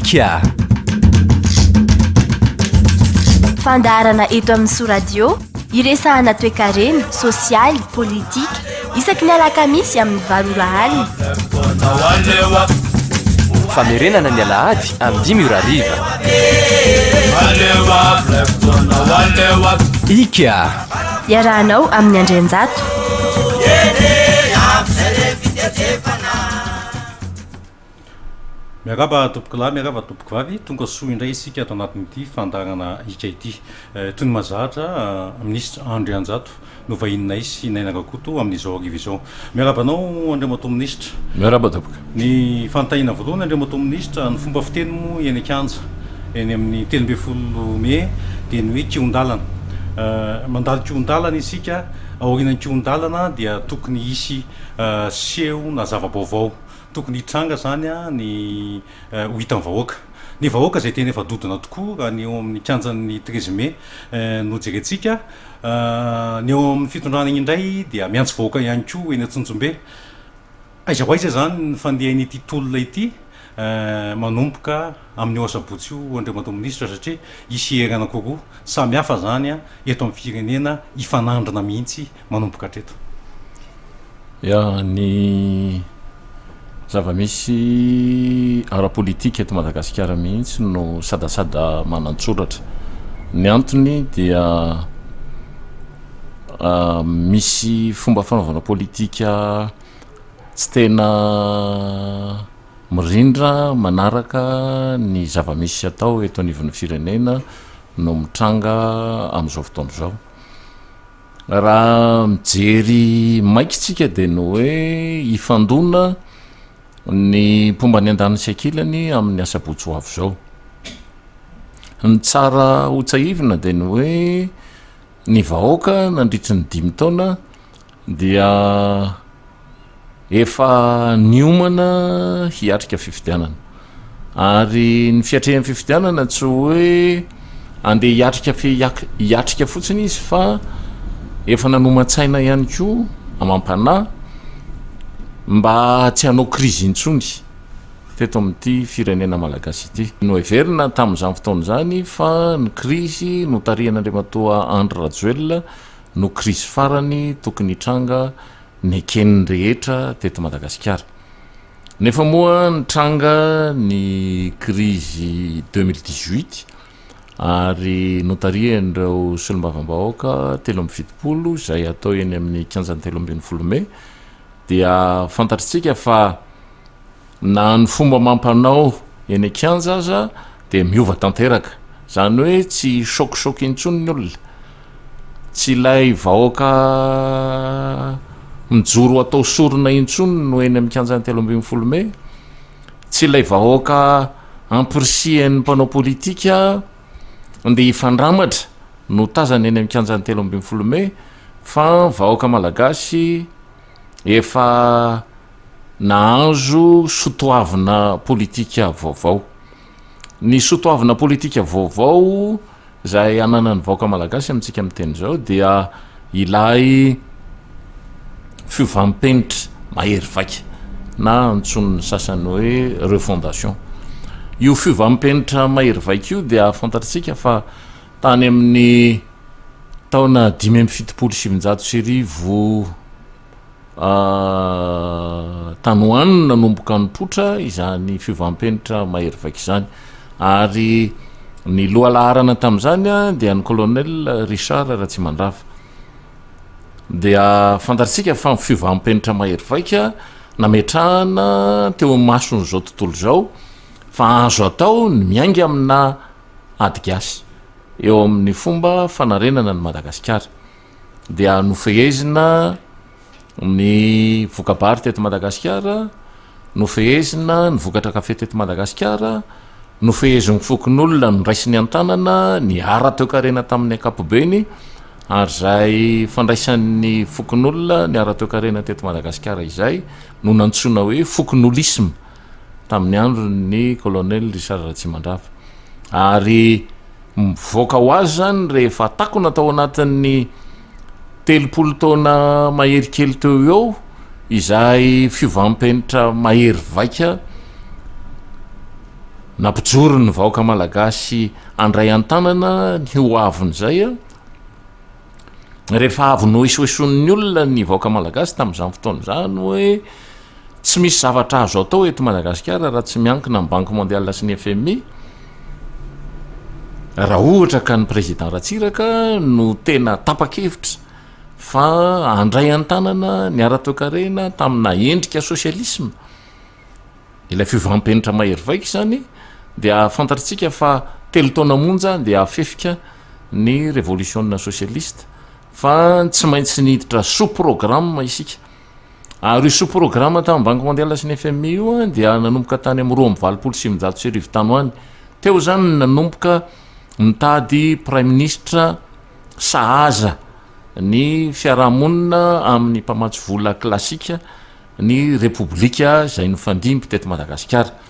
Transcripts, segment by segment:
HIAKA fandarana eto amin'ny soradio iresahana toe-karena sosialy politika isaky ny alakamisy amin'ny valora alina famerenana ny alahady amin'ny 10:00 HIAKA iarahanao amin'ny Andrianjato. miaraba tompokolahy miaraba tompoko vavy tonga soa indray isika ato anatin'ity fandarana hika ity toy ny mazahatra ministre ANDRIANJATO no vahininay sy nainarakoto amin'izao ariva izao. miarabanao Andriamato ministre. miaraba tompoko. Ny fantahina voalohany Andriamato ministre ny fomba fiteny moa eny an-kanja eny amin'ny 13 May dia ny hoe kion-dalana mandalo kion-dalana isika aorian'ny kion-dalana dia tokony isy seho na zava-baovao tokony hitranga zany ny ho hitan'ny vahoaka ny vahoaka zay tena efa dodona tokoa raha ny eo amin'ny kianjan'ny 13 May no jerentsika ny eo amin'ny fitondrana indray dia miantso vahoaka ihany koa eny Antsonjombe aiza ho aiza zany ny fandehan'ity tolona ity manomboka amin'ny osabotsy io Andriamato ministre satria isy herana kokoa samy hafa zany eto amin'ny firenena ifanandrina mihitsy manomboka hatreto. Ny zava-misy ara-politika eto Madagasikara mihitsy no sadasada manantsoratra. Ny antony dia misy fomba fanaovana politika tsy tena mirindra manaraka ny zava-misy atao eto anivon'ny firenena no mitranga amin'izao fotoana izao. Raha mijery maikitsika dia no hoe ifandona ny pomba ny andanysy ankilany amin'ny asabotsy ho avy zao. Ny tsara hotsahivina dia ny hoe ny vahoaka nandritry ny 5 taona dia efa niomana hiatrika fifidianana ary ny fiatrehan'ny fifidianana tsy hoe andeha hiatrika fotsiny izy fa efa nanoman-tsaina ihany koa amampanahy mba tsy hanao krizy intsony teto amin'ity firenena malagasy ity. No everina tamin'izany fotoana zany fa ny krizy no tarihan'Andriamatoa Andry Rajoelina no krizy farany tokony hitranga ny ekeniny rehetra teto Madagasikara. Nefa moa nitranga ny krizy 2018 ary notarihan'ireo solombavambahoaka 17 izay atao eny amin'ny 13 May dia fantatritsika fa na ny fomba mampanao eny an-kanja aza dia miova tanteraka. Zany hoe tsy shokisoky intsony ny olona, tsy ilay vahoaka mijoro atao sorona intsony no eny amin'ny 13 May, tsy ilay vahoaka ampirisihan'ny mpanao politika andeha hifandramatra no tazana eny amin'ny 13 May fa vahoaka malagasy efa nahazo sotoavina politika vaovao. Ny sotoavina politika vaovao izay ananan'ny vahoaka malagasy amintsika miteny zao dia ilay fiovampenitra mahery vaika na antson'ny sasany hoe refondation. Io fiovampenitra mahery vaika io dia fantatritsika fa tany amin'ny taona 577 tanoany nanomboka nipotra izany fiovampenitra mahery vaika izany ary ny lohalaharana tamin'izany dia ny colonel Richard Ratsimandrava. Dia fantatritsika fa ny fiovampenitra mahery vaika nametrahana teo mason'izao tontolo izao fa azo atao ny miainga amina adigasy eo amin'ny fomba fanarenana ny Madagasikara. Dia nofehezina ny vokabary teto Madagasikara, nofehezina ny vokatra kafe teto Madagasikara, nofeheziny fokon'olona ny raisiny an-tanana ny ara-toekarena tamin'ny ankapobeny ary zay fandraisan'ny fokon'olona ny ara-toekarena teto Madagasikara izay no nantsoina hoe fokonolisme tamin'ny andron'ny colonel Richard Ratsimandrava. Ary mivoaka ho azy zany rehefa takona tao anatin'ny 30 taona mahery kely teo eo izay fiovampenitra mahery vaika nampijoro ny vahoaka malagasy andray an-tanana ny hoavon'izay a rehefa avy no isoison'ny olona ny vahoaka malagasy tamin'izany fotoana zany hoe tsy misy zavatra azo atao eto Madagasikara raha tsy miankina amin'ny banque mondiale sy ny FMI raha ohatra ka ny président Ratsiraka no tena tapa-kevitra fa andray an-tanana ny ara-toekarena tamina endrika sosialisme ilay fivampenitra mahery vaika zany dia fantatritsika fa telo taona monja dia afefika ny révolution socialiste fa tsy maintsy niditra sous-programme isika ary sous-programme tamin'ny banque mondiale sy ny FMI io dia nanomboka tany amin'ny 2025 tany hoany teo zany nanomboka mitady prime ministre sahaza ny fiarahamonina amin'ny mpamatsy vola klasika ny republika zay nofandimby teto Madagasikara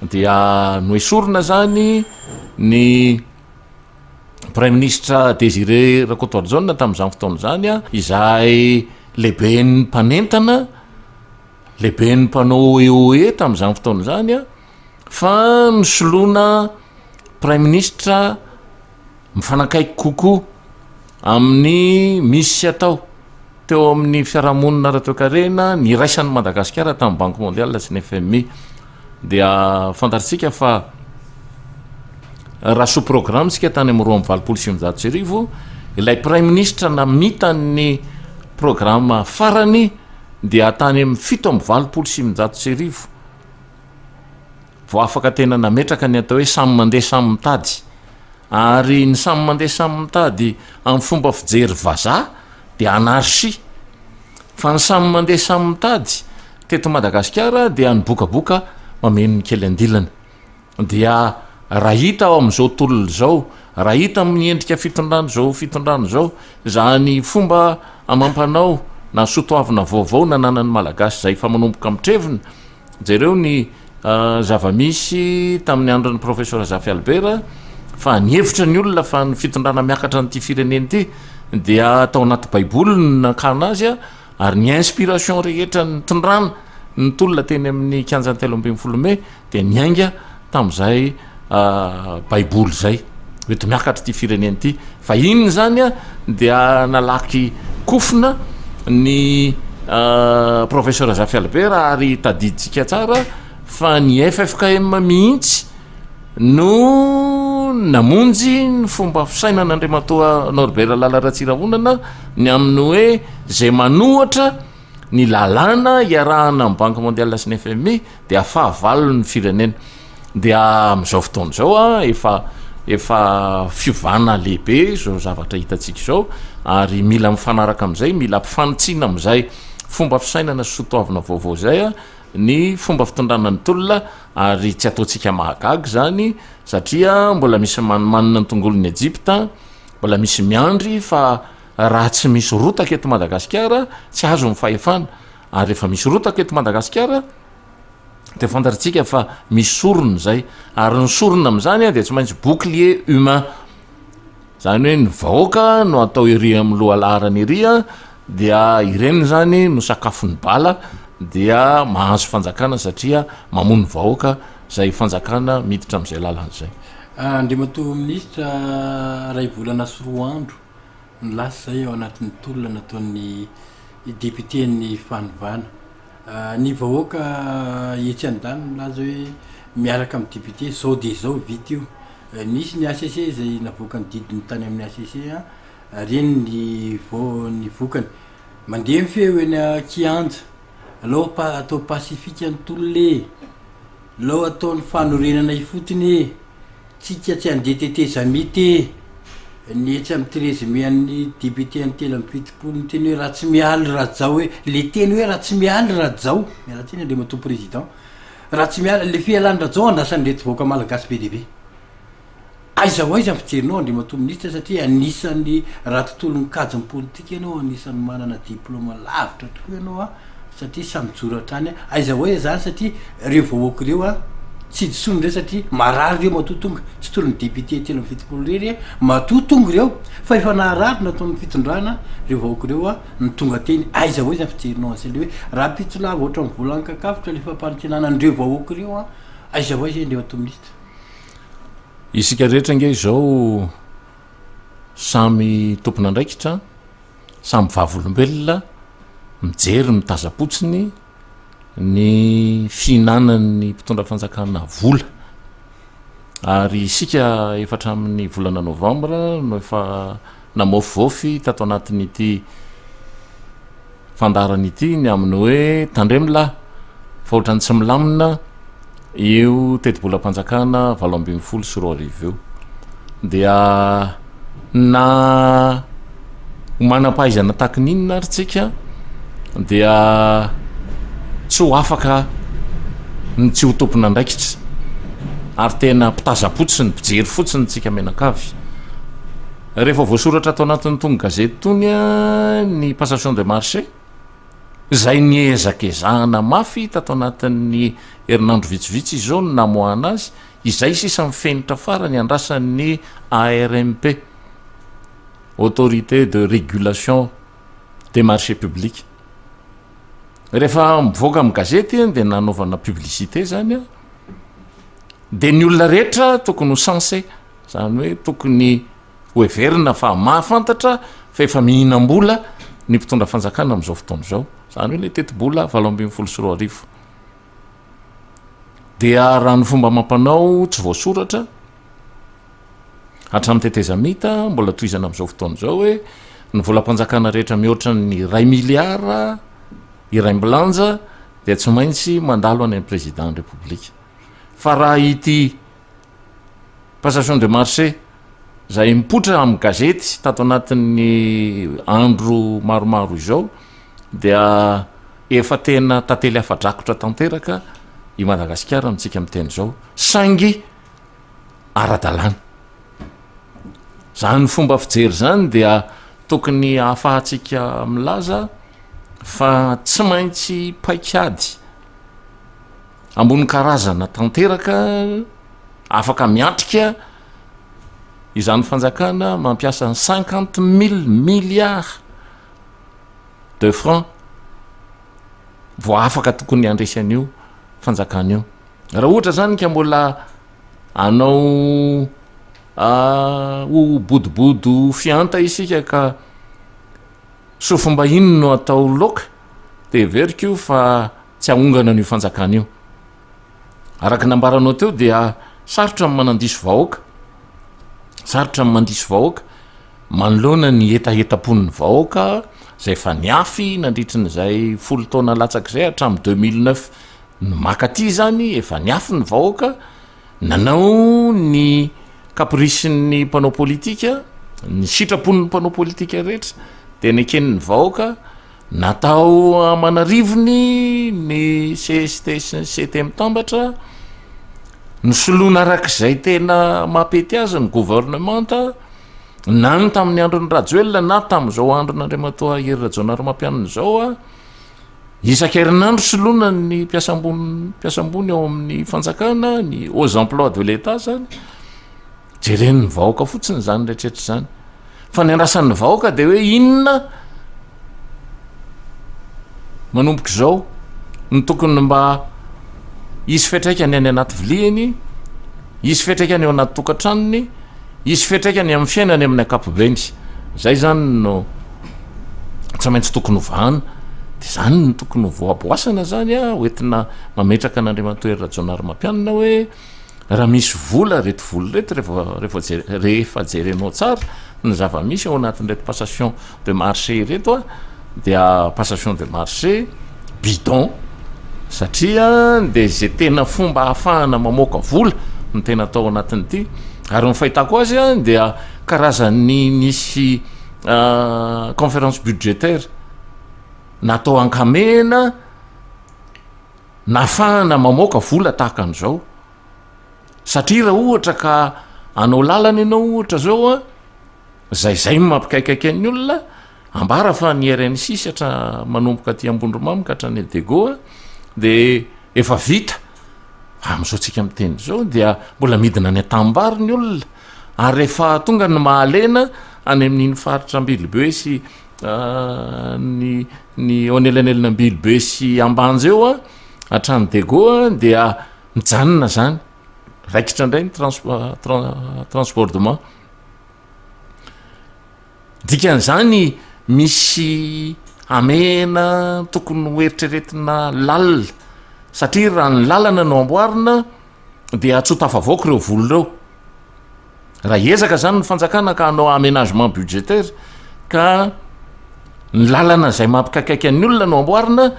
dia noesorina zany ny prime ministre Désiré Rakotoarjona tamin'izany fotoana zany a izay lehibe ny mpanentana lehibe ny mpanao OE tamin'izany fotoana zany a fa nisoloana prime ministre mifanakaiky kokoa amin'ny misy atao teo amin'ny fiarahamonina ara-toekarena ny raisan'ny Madagasikara tamin'ny banque mondiale sy ny FMI dia fantatritsika fa raha sous programme sika tany amin'ny 2025 ilay prime ministre namita ny programme farany dia tany amin'ny 725 vao afaka tena nametraka ny atao hoe samy mandeha samy mitady ary ny samy mandeha samy mitady amin'ny fomba fijery vazaha dia anarchie fa ny samy mandeha samy mitady teto Madagasikara dia ny bokaboka mameno ny kely andilana dia raha hita ao amin'izao tolona zao raha hita amin'ny endrika fitondrano zao zany fomba amampanao na sotoavina vaovao nananany malagasy zay fa manomboka mitrevina jereo ny zavamisy tamin'ny andron'ny professeur Zafy Albert fa nihevitra ny olona fa ny fitondrana miakatra n'ity fireneny ity dia atao anaty baiboly nakana azy ary ny inspiration rehetra ny tondrana ny tolona teny amin'ny 15 May dia niainga tamin'izay baiboly zay oeto miakatra ity fireneny ity fa inony zany dia nalaky kofina ny professeur Zafy Albert ary tadiditsika tsara fa ny FFKM mihitsy no namonjy ny fomba fisainana Andriamatoa Norbert Lala Ratsirahonana ny amin'ny hoe zay manohatra ny lalàna iarahana amin'ny banque mondiale sy ny FMI dia fahavalony firenena dia amin'izao fotoana zao efa fiovana lehibe zao zavatra hitatsika zao ary mila mifanaraka amin'izay mila mpifanitsina amin'izay fomba fisainana sy sotoavina vaovao zay ny fomba fitondrana ny tolona ary tsy ataontsika mahagaga zany satria mbola misy manina ny tongolon'ny Egypta mbola misy miandry fa raha tsy misy rotaka eto Madagasikara tsy azo mifahefana ary efa misy rotaka eto Madagasikara dia fantatritsika fa misy sorona zay ary ny sorona amin'izany dia tsy maintsy bouclier humain zany hoe ny vahoaka no atao ery amin'ny lohalarany ery dia ireny zany no sakafon'ny bala dia mahazo fanjakana satria mamono vahoaka zay fanjakana miditra amin'izay lalan'izay Andriamatoa ministra ray volana sy roa andro ny lasa zay ao anatin'ny tolona nataon'ny député ny fanovana ny vahoaka etsy an-dany milaza hoe miaraka amin'ny député zao dia zao vita io nisy ny ACC zay navoaka ny didiny tany amin'ny ACC reny ny vokany mandeha mifeo eny kianja aloha atao pasifika ny tolole aloha ataon'ny fanorenana ifotony tsika tsy any DTT zamite ny etsy amin'ny 13 mai an'ny député ny telo amin'ny 70 ny teny hoe raha tsy mialy rajao hoe le teny hoe raha tsy mialy rajao miaratsiny Andriamatoa président raha tsy mialy le fialany rajao andrasany reto vahoaka malagasy be dehibe aiza ho aiza fijerinao Andriamatoa ministra satria anisan'ny raha tontolo ny kajy politika ianao anisan'ny manana diplôma lavitra tokoa ianao satria samy joro hatrany aiza ho aiza zany satria reo vahoaka reo tsy disony reo satria marary reo matotonga tsy tolo ny député telo amin'ny fitopolo rery matotonga reo fa efa naharary nataon'ny fitondrana reo vahoaka reo ny tonga teny aiza ho aiza fijerinao an'izay le hoe raha pitsolava ohatra ny volany kakafotra le fampanotsinana an'ireo vahoaka reo aiza ho aiza Andriamatoa ministra isika rehetra nge zao samy tompona andraikitra samy vavolombelona mijery mitazapotsiny ny fihinanan'ny mpitondra fanjakana vola ary isika efatra amin'ny volana novambra no efa namofivofy tato anatin'ity fandarany ity ny amin'ny hoe tandremila fa ohatrany tsy milamina io teti-bolam-panjakana 2024 io dia na manam-pahaizana takininona ary tsika dia tsy ho afaka ny tsy ho tompona andraikitra ary tena mpitazapotsiny mpijery fotsiny tsika menakavy rehefa voasoratra atao anatin'ny tonga gazety tony ny passation de marché zay niezakezahana mafy tato anatin'ny herinandro vitsivitsy izao no namoahana azy izay sisa mifenitra farany andrasan'ny ARMP autorité de régulation des marchés publics rehefa mivoaka amin'ny gazety dia nanaovana publicité zany a dia ny olona rehetra tokony ho sensé zany hoe tokony hoeverina fa mahafantatra fa efa mihinam-bola ny mpitondra fanjakana amin'izao fotoana izao zany hoe le teti-bola 2024 dia raha ny fomba mampanao tsy voasoratra hatramin'ny tetezamita mbola toizana amin'izao fotoana izao hoe ny volam-panjakana rehetra mihoatra ny 1 miliara iraimbilanja dia tsy maintsy mandalo any amin'ny président de république fa raha ity passation de marché zay mipotra amin'ny gazety tato anatin'ny andro maromaro izao dia efa tena tantely afa-drakotra tanteraka i Madagasikara amintsika miteny zao sangy ara-dalàna zany fomba fijery zany dia tokony ahafahantsika milaza fa tsy maintsy paikady ambony karazana tanteraka afaka miatrika izany fanjakana mampiasa 50 000 milliards de francs vo afaka tokony andresy an'io fanjakana io raha ohatra zany ka mbola anao ho bodobodo fianta isika ka sofomba ino no atao loka dia veriko fa tsy ahongana n'io fanjakana io araky nambaranao teo dia sarotra manandiso vahoaka sarotra mandiso vahoaka manoloana ny etaetapon'ny vahoaka zay fa niafy nandritrin'izay 10 taona latsak'izay hatramin'ny 2009 no makaty zany efa niafy ny vahoaka nanao ny kaprisin'ny mpanao politika ny sitrapon'ny mpanao politika rehetra dia neken'ny vahoaka natao amanarivony ny CST sy ny CT mitambatra ny soloana arak'izay tena mampety azy ny gouvernementa na ny tamin'ny andron'ny rajoelona na tamin'izao andron'Andriamatoa Hery Rajaonarimampianina zao a isan-kerinandro soloana ny mpiasambony ao amin'ny fanjakana ny aux emplois de l'État zany jeren'ny vahoaka fotsiny zany rehetrrehetra zany fa ny andrasan'ny vahoaka dia hoe inona manomboka izao ny tokony mba isy fetraikany any anaty viliany isy fetraikany eo anaty tokantranony isy fetraikany amin'ny fiainany amin'ny ankapobeny zay zany no tsy maintsy tokony hovahana dia zany no tokony voaboasana zany a hoentina mametraka an'Andriamatoa Hery Rajaonarimampianina hoe raha misy vola reto vola reto rehefa jerenao tsara ny zava-misy ao anatin'reto passation de marché reto a dia passation de marché bidon satria dia zay tena fomba ahafahana mamoaka vola no tena atao anatin'ity ary mifahitako azy a dia karazany nisy conférence budgétaire natao ankamena nahafahana mamoaka vola tahaka an'izao satria raha ohatra ka anao lalana ianao ohatra zao a zay mampikaikaiky ny olona ambara fa ny RNC hatra manomboka aty ambondromamika hatrany Dego dia efa vita amin'izao tsika miteny zao dia mbola midina ny atambary ny olona ary rehefa tonga ny mahalena any amin'iny faritra Ambilobe sy ny onelanelina Ambilobe sy Ambanja eo a hatrany Dego dia mijanona zany raikitra indray ny transportement dikan'izany misy amena tokony hoeritreretina lalina satria raha ny lalana no amboarina dia atsotafavoaka ireo volo ireo raha ezaka zany ny fanjakana ka hanao aménagement budgétaire ka ny lalana zay mampikakaiky ny olona no amboarina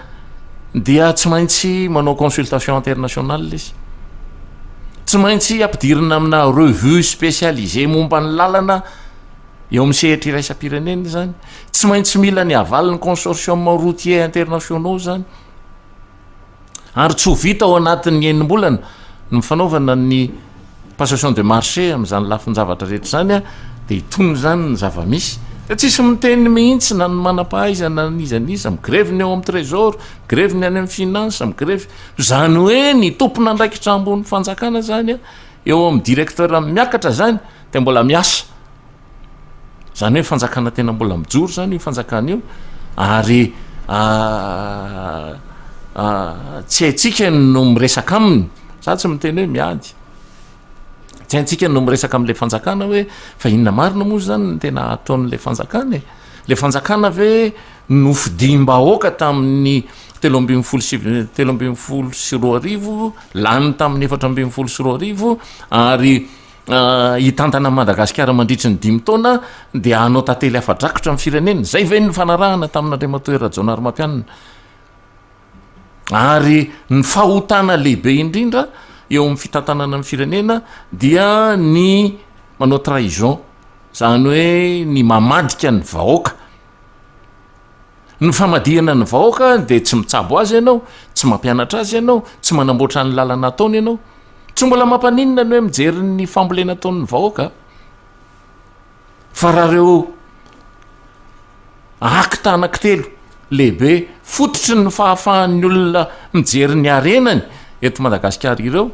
dia tsy maintsy manao consultation internationale izy tsy maintsy ampidirina amina revue spécialisé momba ny lalana eo amin'ny sehatra iraisam-pirenena zany tsy maintsy mila ny avalin'ny consortium routier internationaux zany ary tsy ho vita ao anatin'ny enim-bolana ny fanaovana ny passation de marché am'izany lafin-javatra rehetra zany a de itony zany ny zava-misy da tsisy miteny mihitsy na ny manam-pahaizana nizaniza migreviny eo amin'ny trésor migreviny any amin'ny finance migrevy zany hoe ny tompona andraikitra ambony fanjakana zany a eo amin'ny directeur miakatra zany de mbola miasa zany hoe fanjakana tena mbola mijoro zany io fanjakana io ary tsy haitsika no miresaka aminy za tsy miteny hoe miady tsy haitsika no miresaka am'le fanjakana hoe fa inona marina moa zany ny tena ataon'le fanjakana e le fanjakana ve nofidim-bahoaka tamin'ny 3 lany tamin'ny 4 ary hitantana Madagasikara mandritry ny 5 taona dia hanao tantely afa-drakotra amin'ny firenena zay ve ny fanarahana tamin'Andriamatoa Rajaonary Mampianina ary ny fahotana lehibe indrindra eo amin'ny fitantanana amin'ny firenena dia ny manao trahison zany hoe ny mamadika ny vahoaka ny famadihana ny vahoaka dia tsy mitsabo azy ianao tsy mampianatra azy ianao tsy manamboatra ny lalana ataony ianao tsy mbola mampaninona ny hoe mijery ny fambolena ataon'ny vahoaka fa raha reo akta anankitelo lehibe fototry ny fahafahan'ny olona mijery ny arenany eto Madagasikara ireo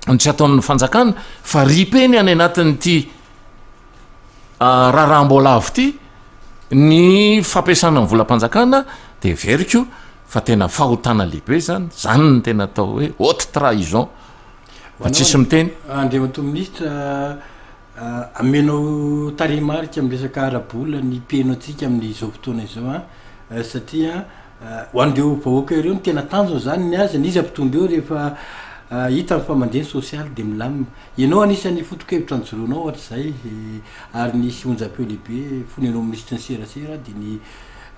ny tsy ataon'ny fanjakana fa ripeny any anatin'ity raha-mbola avo ity ny fampiasana ny volam-panjakana de veriko fa tena fahotana lehibe zany zany ny tena atao hoe haute trahison fa tsisy miteny Andriamatoa Ministra amenao tarimarika amin'ny resaka arabola ny peno atsika amin'izao fotoana izao satria ho an'ireo vahoaka ireo ny tena tanjona zany ny azy izy ampitombo eo rehefa hita ny famandeny sosialy de milamina ianao anisan'ny foto-kevitra nyjoroanao ohatra zay ary nisy onjam-peo lehibe fonenao ministre ny serasera de ny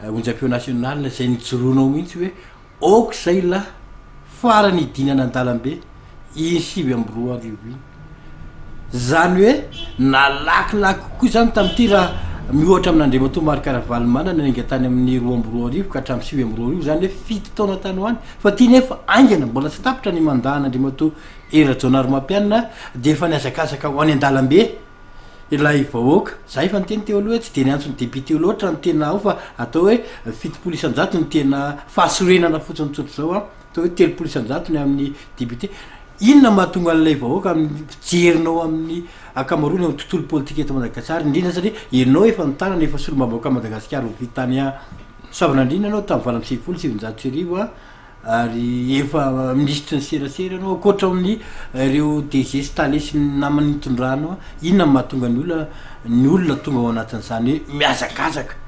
onjam-peo national zay nijoroanao mihitsy hoe aoka zay la farany idinana an-dalambe I9 iny zany hoe nalakilaky kokoa zany tamin'ity raha mihoatra amin'Andriamatoa Marikaravaly manana ninga tany amin'ny 2 ka hatramin'ny 5 zany hoe 7 taona tany hoany fa tia nefa aingana mbola tsy tapitra ny mandahan'Andriamatoa Rajaonary Mampianina de efa niazakazaka ho any an-dalambe ilay vahoaka zay efa niteny teo aloha hoe tsy de ny antsony député loatra ny tena ao fa atao hoe 7% ny tena fahasorenana fotsiny tsotro zao atao hoe 3% ny amin'ny député inona mahatonga an'ilay vahoaka amin'ny fijerinao amin'ny akamarona amin'ny tontolo politika eto Madagasikara indrindra satria ianao efa nitanana efa solombavaka Madagasikara ho vitany savanandrina anao tamin'ny 770 ary efa ministre ny serasera anao akoatra amin'ny ireo DG sy talesy namany nitondrano inona mahatonga ny olona tonga ao anatin'izany hoe miazakazaka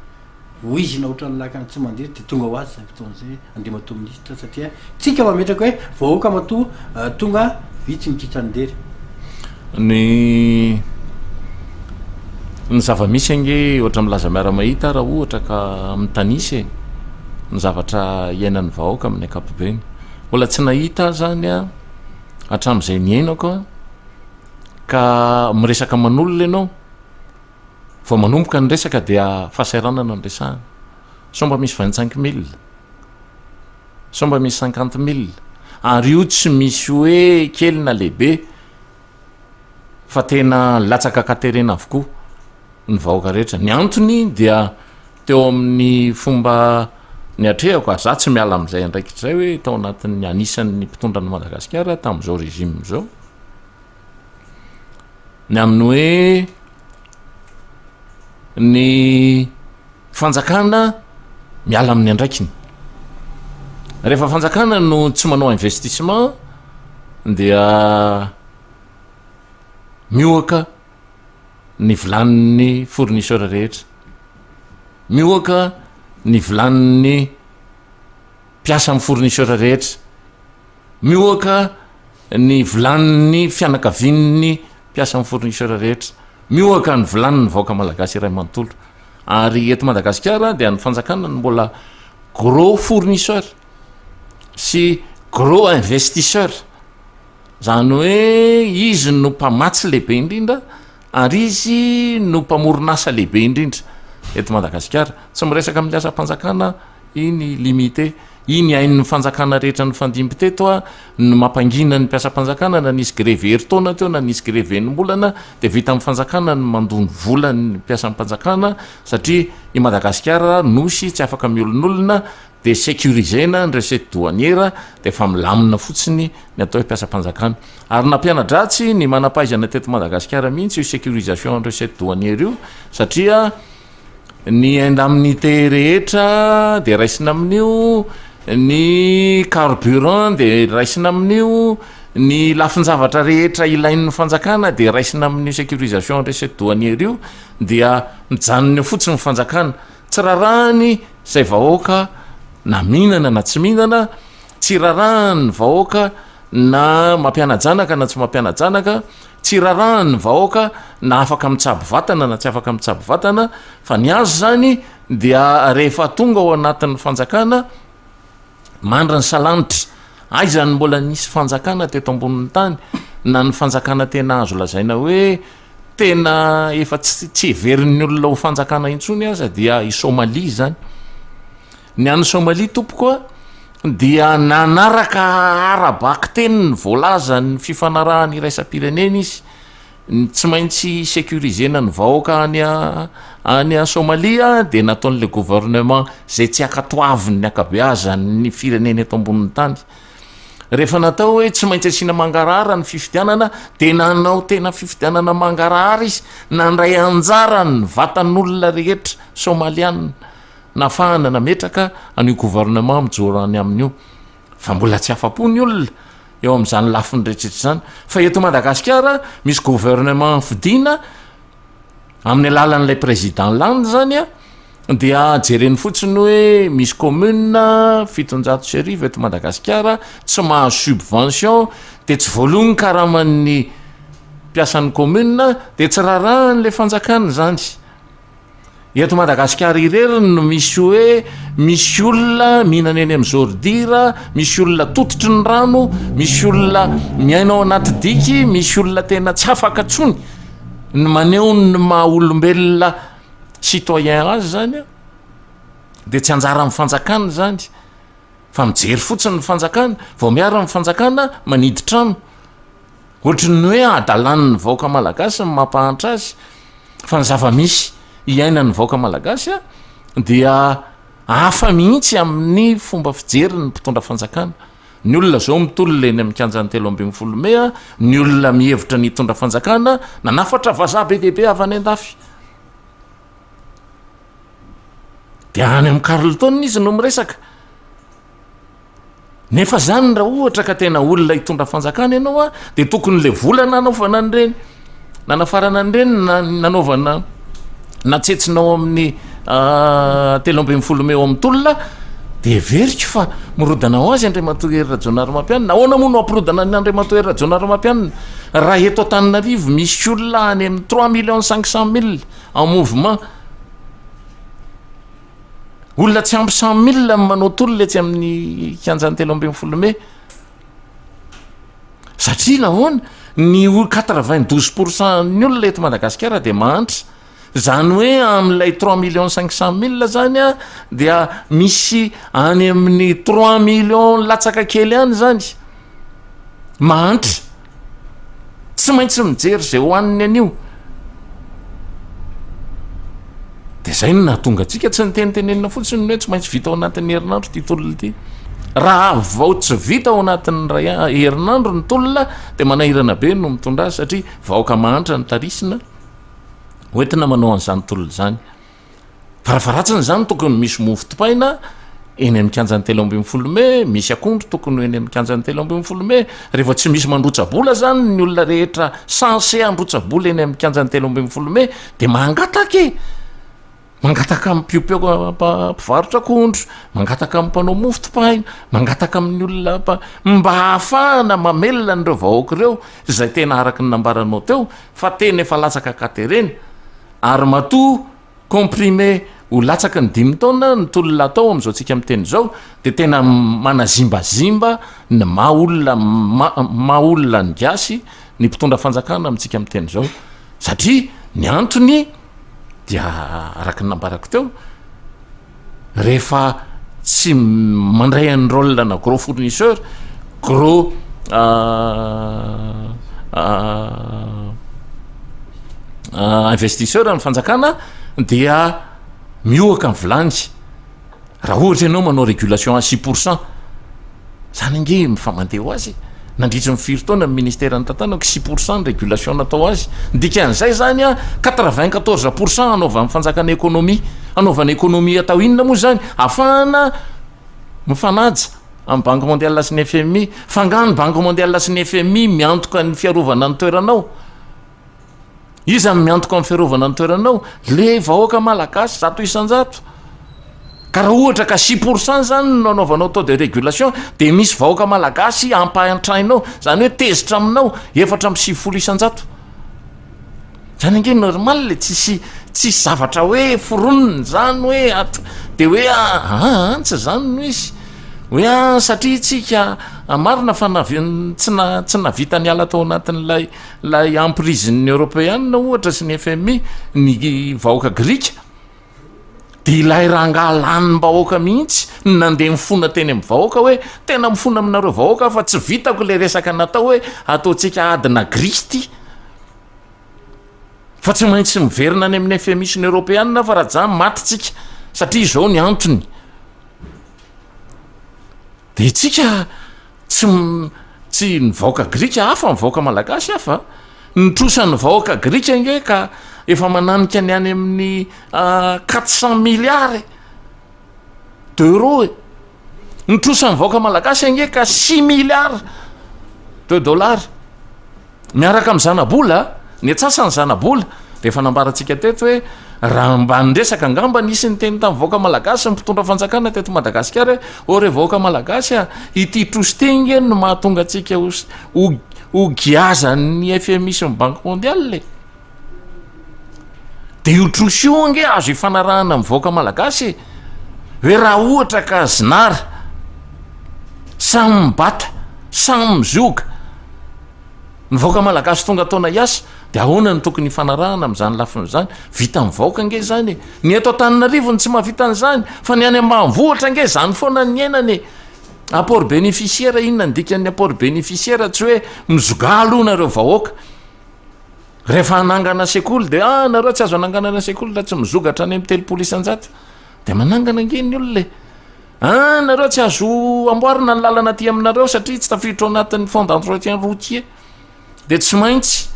ho izy na ohatran'ny lakana tsy mandery de tonga ho azy zay fotoan'izay Andriamatoa Ministra satria tsika mametraka hoe vahoaka matoa tonga vitsy mikitrany-dery ny zava-misy ange ohatra milaza miara-mahita raha ohatra ka mitanisy ny zavatra iainan'ny vahoaka amin'ny ankapobeny mbola tsy nahita zany hatramin'izay niainako ka miresaka manolona ianao vao manomboka ny resaka dia fahasairanana nyresahana somba misy 25 000 somba misy 50 000 ary io tsy misy hoe kely na lehibe fa tena latsaka katerena avokoa ny vahoaka rehetra ny antony dia teo amin'ny fomba ny atrehako za tsy miala amin'izay andraikitry zay hoe tao anatin'ny anisan'ny mpitondran'ny Madagasikara tamin'izao régime zao ny amin'ny hoe ny fanjakana miala amin'ny andraikiny rehefa fanjakana no tsy manao investissement dia mioaka ny vilanin'ny fournisseur rehetra, mioaka ny vilanin'ny mpiasa amin'ny fournisseur rehetra, mioaka ny vilanin'ny fianakavian'ny mpiasa amin'ny fournisseur rehetra, mioaka ny vilanin'ny vahoaka malagasy iray manontolo. Ary eto Madagasikara dia ny fanjakana ny mbola gros fournisseur sy gros investisseur, zany hoe izy no mpamatsy lehibe indrindra ary izy no mpamoronasa lehibe indrindra eto Madagasikara. Tsy miresaka amin'ny asa-panjakana iny limité, iny hain'ny fanjakana rehetra ny fandimby teto a no mampangina ny mpiasa-panjakana na nisy greve herintaona teo na nisy greve enimbolana dia vita amin'ny fanjakana ny mandony vola ny mpiasa-panjakana, satria i Madagasikara nosy tsy afaka miolon'olona dia sécurisena ny recette douanière dia efa milamina fotsiny ny atao hoe mpiasa-panjakana. Ary nampiana-dratsy ny manam-pahaizana teto Madagasikara mihitsy io sécurisation ny recette douanière io, satria ny indemnité rehetra dia raisina amin'io, ny carburant dia raisina amin'io, ny lafin-javatra rehetra ilain'ny fanjakana dia raisina amin'ny sécurisation recette douanière io, dia mijanona fotsiny ny fanjakana. Tsy rarahany izay vahoaka na mihinana na tsy mihinana, tsy rarahany vahoaka na mampiana-janaka na tsy mampiana-janaka, tsy rarahany vahoaka na afaka mitsabo vatana na tsy afaka mitsabo vatana, fa ny azy zany dia rehefa tonga ao anatin'ny fanjakana mandra ny salanitra, aizany mbola nisy fanjakana teto ambonin'ny tany na ny fanjakana tena azo lazaina hoe tena efa tsy heverin'ny olona ho fanjakana intsony aza dia i Somalia zany. Ny any Somalia tompokoa dia nanaraka arabaky teniny voalaza ny fifanarahany iraisam-pirenena izy, tsy maintsy sécurisena ny vahoaka any a Somalia dia nataon'le gouvernement zay tsy akatoaviny akabeazany ny firenena eto ambonin'ny tany. Rehefa natao hoe tsy maintsy asiana mangarahara ny fifidianana dia nanao tena fifidianana mangarahara izy, nandray anjara ny vatan'olona rehetra somaliana nafahana nametraka an'io gouvernement mijoro any amin'io. Fa mbola tsy afa-po ny olona eo amin'izany lafiny rehetrrehetra zany. Fa eto Madagasikara misy gouvernement fidina amin'ny alalan'ilay président Hollande zany a, dia jereny fotsiny hoe misy commune 700 eto Madagasikara tsy mahazo subvention dia tsy voalony karaman'ny mpiasan'ny commune dia tsy rarahan'le fanjakana zany. Eto Madagasikara ireriny no misy hoe misy olona mihinana eny amin'ny zordira, misy olona tototry ny rano, misy olona miainao anaty diky, misy olona tena tsy afaka tsony ny maneho ny maha olombelona citoyen azy zany a, dia tsy anjara amin'ny fanjakana zany, fa mijery fotsiny ny fanjakana, vao miara amin'ny fanjakana manidy trano, ohatrany hoe adalan'ny vahoaka malagasy ny mampahantra azy. Fa ny zava-misy iainan'ny vahoaka malagasy a dia hafa mihitsy amin'ny fomba fijery ny mpitondra fanjakana. Ny olona zao mitolona eny amin'ny kianjan'ny 13 Mea, ny olona mihevitra ny hitondra fanjakana nanafatra vazaha be dehibe avy any an-dafy. Dia any amin'ny Carleton izy no miresaka. Nefa zany raha ohatra ka tena olona hitondra fanjakana ianao a dia tokony le vola nanaovana an'ireny, nanafarana an'ireny nanaovana natsetsinao amin'ny 13 Mea amin'ny tolona, dia verika fa mirodana ho azy Andriamatoa Hery Rajaonarimampianina. Ahoana moa no ampirodana ny Andriamatoa Hery Rajaonarimampianina raha eto Antananarivo misy olona any amin'ny 3 500 000 en mouvement, olona tsy ampy 100 000 manao tolona etsy amin'ny kianjan'ny 13 Mea. Satria nahoana ny 92% ny olona eto Madagasikara dia mahantra, zany hoe amin'ilay 3 500 000 zany a dia misy any amin'ny 3 millions latsaka kely any zany mahantra, tsy maintsy mijery zay hoaniny an'io. Dia zay no nahatonga antsika tsy nitenitenenina fotsiny hoe tsy maintsy vita ao anatin'ny herinandro ty tolona ty. Raha vao tsy vita ao anatin'ny herinandro ny tolona dia manahirana be no mitondra azy, satria vahoaka mahantra ny tarisina hoentina manao an'izany tolona zany. Farafaratsiny zany tokony misy mofo topaina eny amikanjany telo ambin'ny folome misy akondro tokony eny amikanjany telo ambin'ny folome rehefa tsy misy mandrotsabola zany ny olona rehetra sansé androtsabola eny amikanjany telo ambin'ny folome de mangataka amin'ny piopeo mpivarotra akondro mangataka amin'ny mpanao mofo topaina mangataka amin'ny olona mba hahafahana mamelona n'ireo vahoaka ireo zay tena araky ny nambaranao teo fa tena efa latsaka katereny ary matoa comprimé ho latsaka ny 5 taona ny tolona atao am'izao tsika amin'ny teny zao de tena manazimbazimba ny maolona ny gasy ny mpitondra fanjakana amintsika amin'ny teny zao satria ny antony dia araky ny nambarako teo rehefa tsy mandray an'ny rôle na gros fournisseur gros investisseur amin'ny fanjakana dia miohaka ny vilany raha ohatra ianao manao régulation à 6% zany nge mifamandeho azy nandritra ny firy taona ny ministère ny tantanako 6% ny régulation natao azy dikan'izay zany a 94% anaovan'ny fanjakana économie anaovan'ny économie atao inona moa zany ahafahana mifanaja amin'ny banque mondiale sy ny FMI fangano banque mondiale sy ny FMI miantoka ny fiarovana ny toeranao izy amin'ny miantoka amin'ny fiarovana ny toeranao le vahoaka malagasy 100% ka raha ohatra ka 6% zany no anaovanao taux de régulation de misy vahoaka malagasy ampahantrainao zany hoe tezitra aminao 450%. Zany nge normal le tsisy zavatra hoe foroniny zany hoe de hoe antsa zany no izy hoe satria tsika marina fa tsy navita ny ala tao anatin'lay empriseny européenne ohatra sy ny FMI ny vahoaka grika de ilay ranga laniny vahoaka mihitsy nandeha mifona teny amin'ny vahoaka hoe tena mifona aminareo vahoaka fa tsy vitako le resaka natao hoe ataotsika adina gristy fa tsy maintsy miverina any amin'ny FMI sy ny européenne fa raha zany matitsika satria izao ny antony de tsika tsy ny vahoaka grika hafa ny vahoaka malagasy hafa nitrosan'ny vahoaka grika nge ka efa mananika ny any amin'ny 400 milliards d'euros nitrosan'ny vahoaka malagasy nge ka 6 milliards de dollars miaraka amin'ny zanabola ny atsasany zanabola rehefa nambarantsika teto hoe raha mba nresaka angamba nisy ny teny tamin'ny vahoaka malagasy mpitondra fanjakana teto Madagasikara ore vahoaka malagasy ity trositenge no mahatonga atsika ho giazan'ny FMI sy ny banque mondiale de io trosio nge azo ifanarahana amin'ny vahoaka malagasy hoe raha ohatra ka zinara samy mibata samy mizoga ny vahoaka malagasy tonga taona iasa de ahoana ny tokony ifanarahana amin'izany lafiny zany vita amin'ny vahoaka nge zany ny eto Antananarivony tsy mahavita an'izany fa ny any ambanivohitra nge zany foana ny enany apport bénéficiaire inona ndikan'ny apport bénéficiaire tsy hoe mizogalo nareo vahoaka rehefa anangana sekoly de nareo tsy azo ananganana sekoly raha tsy mizogatra any amin'ny 300 de manangana nge ny olona nareo tsy azo amboarina ny lalana aty aminareo satria tsy tafiditra ao anatin'ny fond d'entretien routier de tsy maintsy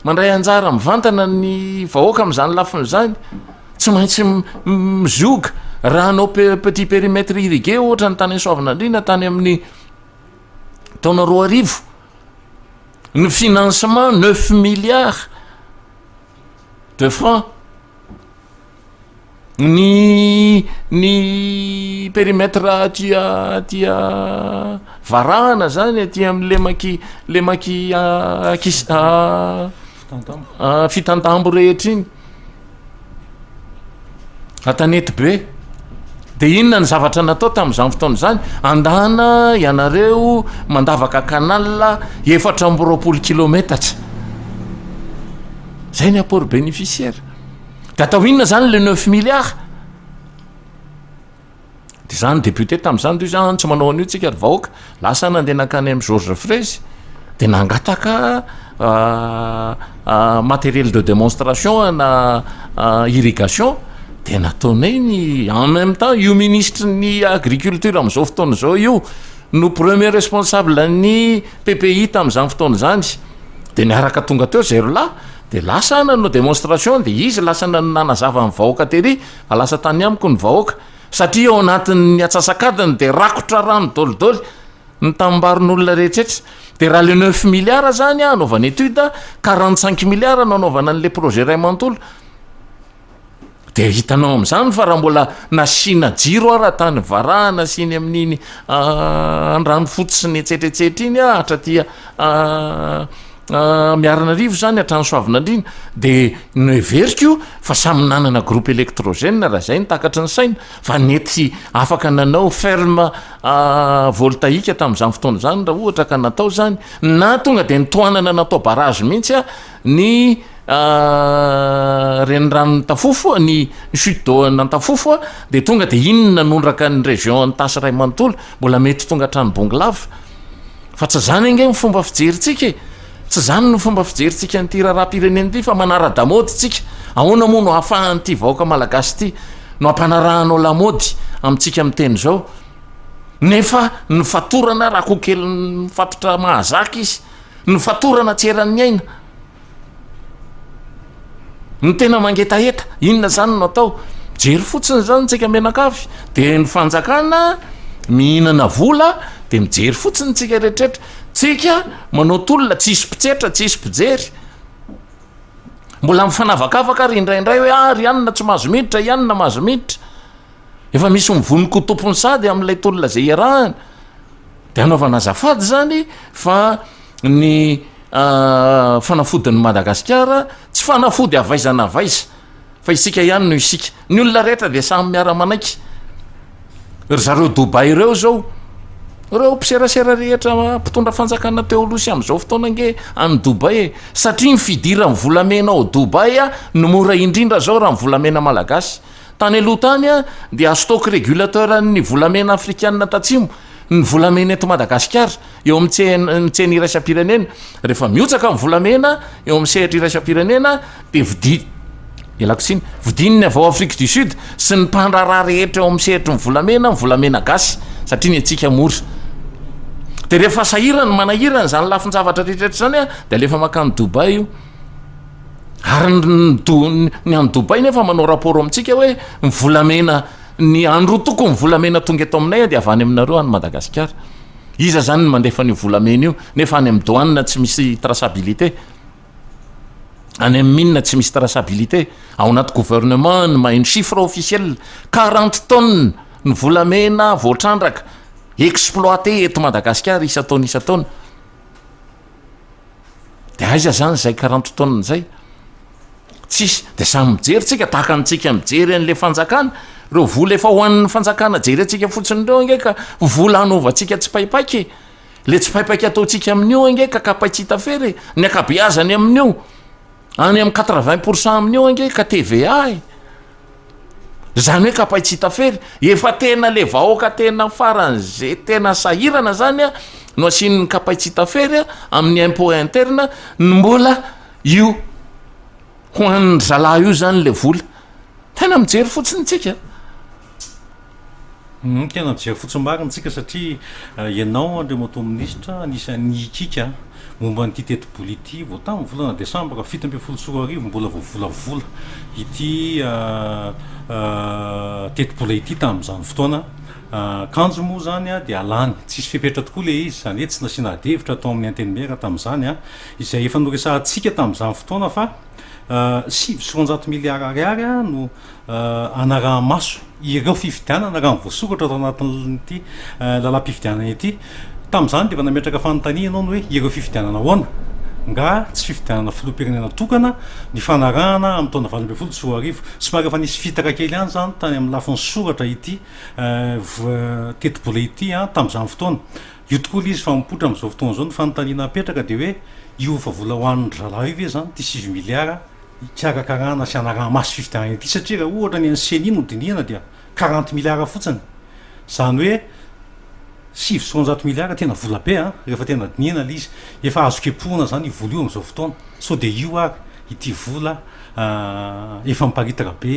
mandray anjara mivantana ny vahoaka amin'izany lafiny zany tsy maintsy mizoga raha anao petit périmètre irrigué ohatra ny tany Soavinandriana tany amin'ny taona 2000 ny financement 9 milliards de francs ny périmètre atia varahana zany aty amin'ny lemaky fitantambo rehetra iny atanety be de inona ny zavatra natao tamin'izany fotoana zany andana ianareo mandavaka canal 420 kilometatra zay ny apport bénéficiaire de atao inona zany le 9 milliards de zany député tamin'izany de zany tsy manao an'io tsika ry vahoaka lasa nandeha nakany amin'ny Georges Fraise de nangataka matériel de démonstration na irrigation de nataonay ny en même temps io ministre ny agriculture amin'izao fotoana zao io no premier responsable ny PPI tamin'izany fotoana zany de niaraka tonga teo zero là de lasa nanao démonstration de izy lasa nanazava ny vahoaka tery lasa tany amiko ny vahoaka satria ao anatin'ny atsasakadiny de rakotra rano dolidoly ny tambarin'olona rehetretra de raha le 9 milliards zany anaovana étude 45 milliards nanaovana an'le projet ray manontolo de hitanao am'izany fa raha mbola nasina jiro raha tany varahana siny amin'iny andrano fotsy sy ny etsetretsetra iny hatratia miarana rivo zany hatrany soavina andriny de noeveriko fa samy nanana groupe électrogène raha zay nitakatra ny saina fa nety afaka nanao ferme voltaïque tamin'izany fotoana zany raha ohatra ka natao zany na tonga de nitoanana natao barrage mihitsy ny renirano tafofo ny chute d'eau nantafofo de tonga de inona nondraka ny région ntasy ray manontolo mbola mety tonga hatrany bonglava fa tsy zany ange ny fomba fijeritsika tsy zany no fomba fijeritsika nyty raharam-pireneny ty fa manara-damody tsika ahoana moa no hahafahan'ity vahoaka malagasy ty no ampanarahanao lamody amintsika miteny zao nefa ny fatorana raha kokely ny fatotra mahazaka izy ny fatorana tsy eran'ny aina ny tena mangetaheta inona zany no atao jery fotsiny zany tsika menakavy de ny fanjakana mihinana vola de mijery fotsiny tsika rehetrretra tsika manao tolona tsisy mpitsetra tsisy mpijery mbola mifanavakavaka ary indraindray hoe ary ianina tsy mahazo miditra ianina mahazo miditra efa misy mivoniko tompony sady amin'ilay tolona zay iarahana de anaovana azafady zany fa ny fanafodin'ny Madagasikara tsy fanafody avaizana avaiza fa isika ihany no isika ny olona rehetra de samy miara-manaiky zareo Dubai ireo zao reo mpiserasera rehetra mpitondra fanjakana teo losy am'izao fotoana nge any Dubai satria mifidira ny volamena ao Dubai no mora indrindra zao raha ny volamena malagasy tany aloha tany dia stock régulateur ny volamena afrikanina tatsimo ny volamena eto Madagasikara eo amin'ny tseny iraisam-pirenena rehefa miotsaka ny volamena eo amin'ny sehatra iraisam-pirenena de elakotsiny vidininy avao Afrique du Sud sy ny mpandraraha rehetra eo amin'ny sehatra ny volamena gasy satria ny atsika mora de rehefa sahirany manahirany zany lafin-javatra rehetrrehetra zany de alefa makany Dubai io ary ny any Dubai nefa manao rapport amintsika hoe ny volamena ny andro toko ny volamena tonga eto aminay de avy any aminareo any Madagasikara iza zany ny mandefa ny volamena io nefa any amin'ny douane tsy misy traçabilité any amin'ny mine tsy misy traçabilité ao anaty gouvernement ny mahay ny chiffre officiel 40 tonnes ny volamena voatrandraka exploité eto Madagasikara isa-taona de aiza zany zay 40 tonnes zay tsisy de samy mijery tsika tahaka antsika mijery an'le fanjakana reo vola efa hoan'ny fanjakana jery atsika fotsiny reo ange ka vola anaovantsika tsy paipaiky le tsy paipaiky ataotsika amin'io ange ka kapaitsita fery ny akabeazany amin'io any amin'ny 80% amin'io ange ka TVA zany hoe kapaitsita fery efa tena le vahoaka tena farany zay tena sahirana zany no asian'ny kapaitsita fery amin'ny impôt interne ny mbola io ho an'ny zalahy io zany le vola tena mijery fotsiny tsika tena mijery fotsiny mariny satria ianao andriamato ministra anisan'ny ikika momba nyity teti-bola ity vao tamin'ny volana desambra 7 mbola voavolavola ity teti-bola ity tamin'izany fotoana kanjo moa zany de alany tsisy fipetra tokoa le izy zany hoe tsy nasiana devitra atao amin'ny antenimera tamin'izany izay efa noresahantsika tamin'izany fotoana fa 600 milliards ariary no anaraha-maso ireo fifidianana raha voasoratra atao anatin'ity lalam-pifidianana ity tamin'izany de efa nametraka fanontania ianao no hoe ireo fifidianana ahoana nga tsy fifidianana filoham-pirenena tokana ny fanarahana amin'ny taona 2024 somary efa nisy fitaka kely ihany zany tany amin'ny lafin'ny soratra ity teti-bola ity tamin'izany fotoana io tokoa izy fa mipotra amin'izao fotoana zao ny fanontaniana apetraka de hoe io fa vola hoan'ny zalahy io ve zany ty 6 milliards ikarakarahana sy anaraha-maso fifidianana ity satria raha ohatra ny an'ny seny no dinihana dia 40 milliards fotsiny zany hoe 700 milliards tena vola be rehefa tena dinihana le izy efa azo kepohana zany vola io amin'izao fotoana so de io ary ity vola efa miparitaka be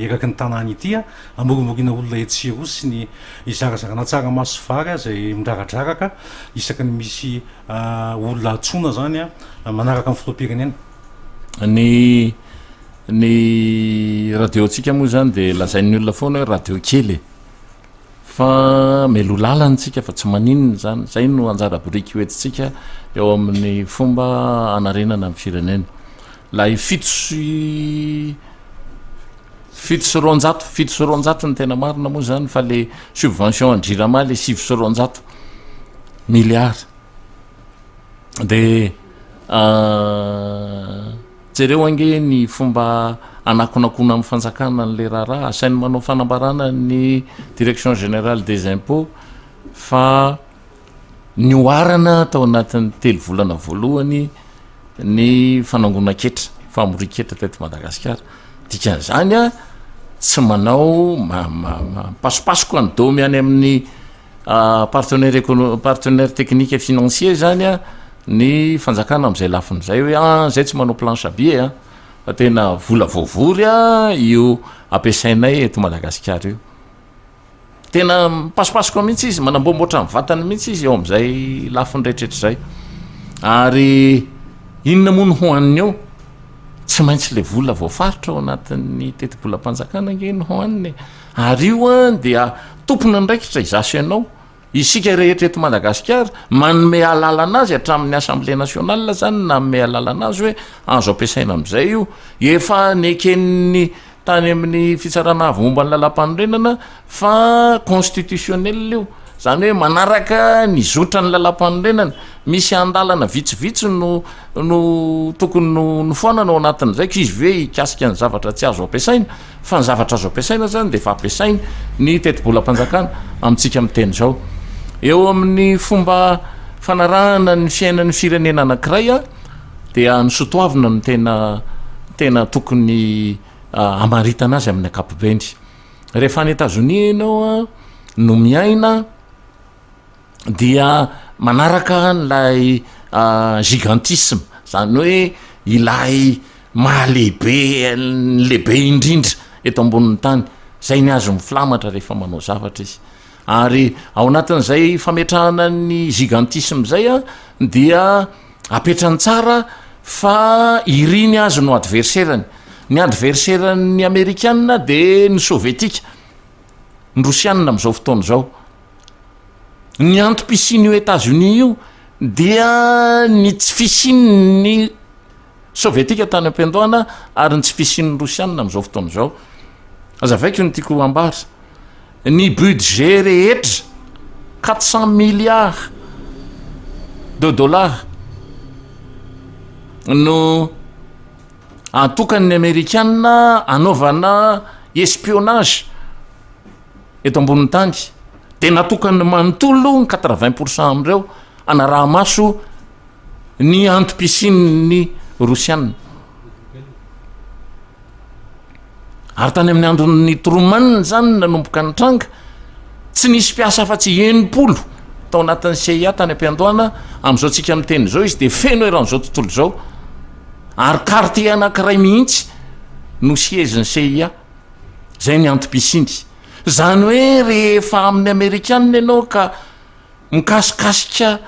eraky ny tanàny ity amoromorina olona etsiro sy ny izarazarana tsara maso vary zay miraradraraka isaky ny misy olona atsona zany manaraka amin'ny filoham-pirenena ny radio tsika moa zany de lazain'ny olona foana hoe radio kely fa melo lalanytsika fa tsy maninony zany zay no anjara boriky hoetitsika eo amin'ny fomba anarenana amin'ny firenena lay fito sy roanjato ny tena marina moa zany fa le subvention andrirama le 700 milliards de jereo ange ny fomba anakonakona amin'ny fanjakana n'le raharaha asainy manao fanambarana ny direction générale des impôts fa ny oarana tao anatin'ny telo volana voalohany ny fanangonan-ketra famoriketra teto Madagasikara dikan'izany a tsy manao pasopasoko any domy any amin'ny partenaire technique et financier zany a ny fanjakana am'izay lafin'izay hoe zay tsy manao planche à billets a fa tena vola voavory a io ampiasainay eto Madagasikara io tena pasopasoko mihitsy izy manambomboatra amin'ny vatany mihitsy izy eo am'izay lafin'rehetrehtra zay ary inona moa no hoaniny eo tsy maintsy le vola voafaritra ao anatin'ny teti-bolam-panjakana nge ny hoaniny ary io a dia tompony andraikitra izasy ianao isika rehetra eto Madagasikara manome alalana azy hatramin'ny assemblée nationale zany na manome alalana azy hoe azo ampiasaina am'izay io efa neken'ny tany amin'ny fitsarana avy momba ny lalam-panorenana fa constitutionnel io zany hoe manaraka ny zotra ny lalam-panorenana misy andalana vitsivitsy no tokony no foanana ao anatin'izay izy hoe ikasika ny zavatra tsy azo ampiasaina fa ny zavatra azo ampiasaina zany de fa ampiasainy ny teti-bolam-panjakana amintsika miteny zao eo amin'ny fomba fanarahana ny fiainan'ny firenena anankiray a dia ny sotoavina no tena tokony amaritana azy amin'ny ankapobeny rehefa any États-Unis ianao a no miaina dia manaraka n'lay gigantisme zany hoe ilay mahalehibe indrindra eto ambonin'ny tany zay ny azo miflamatra rehefa manao zavatra izy ary ao anatin'izay fametrahana ny gigantisme zay a dia apetrany tsara fa iriny azo no adversairany ny adversairany amerikanina de ny sovietika ny rosianina am'izao fotoana zao ny antom-pisin'io États-Unis io dia ny tsy fisin'ny sovietika tany am-piandohana ary ny tsy fisin'ny rosianina am'izao fotoana zao azavaiko ny tiako ambara ny budget rehetra 400 milliards de dollars no antokan'ny amerikanina anaovana espionnage eto ambonin'ny tany de natokany manontolo ny 80% am'ireo anaraha maso ny antom-pisin'ny rosianina ary tany amin'ny andron'ny Truman zany nanomboka ny tranga tsy nisy mpiasa afa-tsy 80 tao anatin'ny CIA tany am-piandohana am'izao tsika miteny zao izy de feno eran'izao tontolo zao ary quartier anankiray mihitsy no siège-ny CIA zay ny antom-pisiny zany hoe rehefa amin'ny amerikanina ianao ka mikasikasika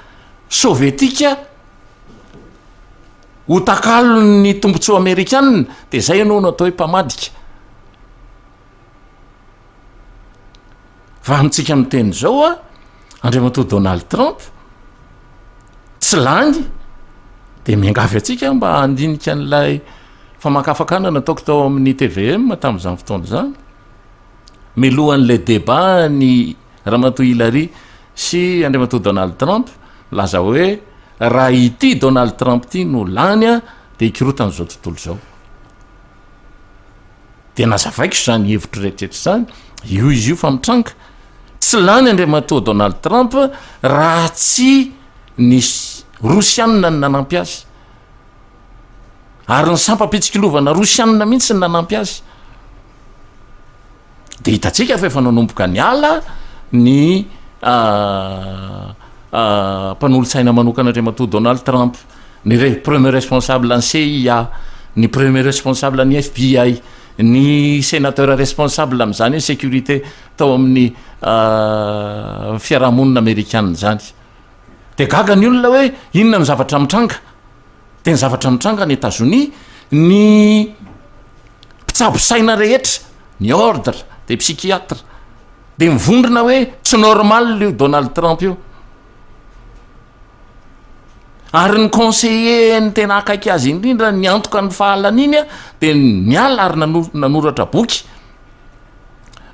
sovietika ho takalo ny tombontsoa amerikanina de zay ianao no atao hoe mpamadika fa amintsika miteny zao a andriamatoa Donald Trump tsy lany de miangavy atsika mba andinika n'lay famakafakana nataoko tao amin'ny TVM tamin'izany fotoana zany milohan'le débat ny ramatoa Hillary sy andriamatoa Donald Trump laza hoe raha ity Donald Trump ty no lany a de ikirotan'izao tontolo zao de nazavaiko zany hevitro rehetrrehetra zany io izy io fa mitranga tsy lany andriamatoa Donald Trump raha tsy ny rosianina ny nanampy azy ary ny sampapitsikilovana rosianina mihitsy ny nanampy azy de hitatsika fa efa nanomboka ny ala ny mpanolotsaina manokana andriamatoa Donald Trump ny premier responsable ny CIA ny premier responsable ny FBI ny sénateur responsable am'izany hoe sécurité tao amin'ny fiarahamonina amerikanina zany de gaga ny olona hoe inona ny zavatra mitranga de ny zavatra mitranga ny États-Unis ny mpitsabo saina rehetra ny ordre de psychiatre de mivondrona hoe tsy normal io Donald Trump io ary ny conseiller ny tena akaiky azy indrindra ny antoka ny fahalana iny a de miala ary nanoratra boky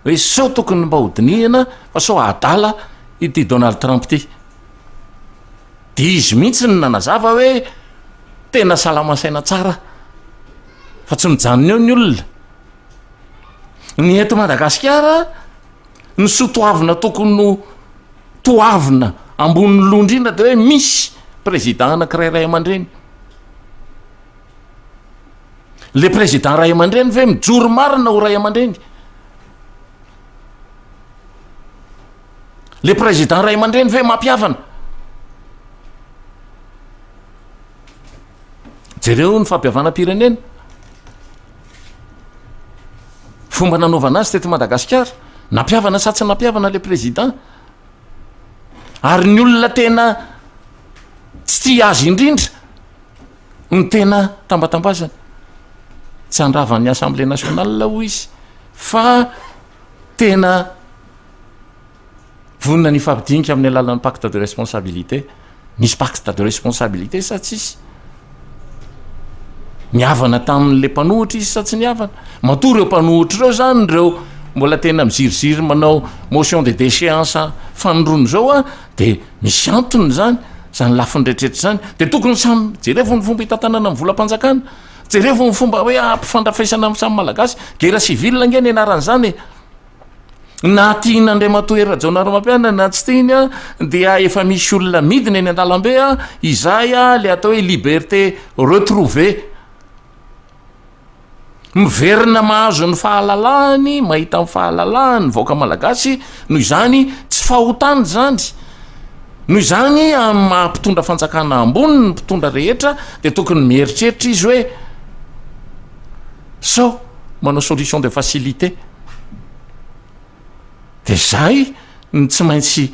hoe sao tokony mba hodinihana fa sao adala ity Donald Trump ty de izy mihitsy ny nanazava hoe tena salamasaina tsara fa tsy mijanona eo ny olona ny eto Madagasikara ny sotoavina tokony toavina ambony londrina de hoe misy président anankiray ray aman-dreny le président ray aman-dreny ve mijoro marina ho ray aman-dreny le président ray aman-dreny ve mampiavana jereo ny fampiavana-pirenena fomba nanaovana azy teto Madagasikara nampiavana sa tsy nampiavana le président ary ny olona tena tsy tia azy indrindra ny tena tambatambazana tsy andravan'ny Assemblée nationale ho izy fa tena vonina ny fampidinika amin'ny alalan'ny pacte de responsabilité misy pacte de responsabilité sa tsisy niavana tamin'le mpanohitra izy sa tsy niavana matory ireo mpanohitra ireo zany reo mbola tena miziriziry manao motion de déchéance fanondrony zao a de misy antony zany lafiny rehetrrehetra zany de tokony samy jerevo ny fomba hitantanana amin'ny volam-panjakana jerevo ny fomba hoe ampifandrafesana samy malagasy guerre civile nge ny anaran'izany na tiana Andriamatoera Rajaonaromampiana na tsy tiany dia efa misy olona midina eny an-dalambe izay le atao hoe liberté retrouvée miverina mahazo ny fahalalahany mahita amin'ny fahalalahany vaoaka malagasy noho izany tsy fahotany zany noho izany mampitondra fanjakana ambony ny mpitondra rehetra de tokony mieritreritra izy hoe sao manao solution de facilité de zay ny tsy maintsy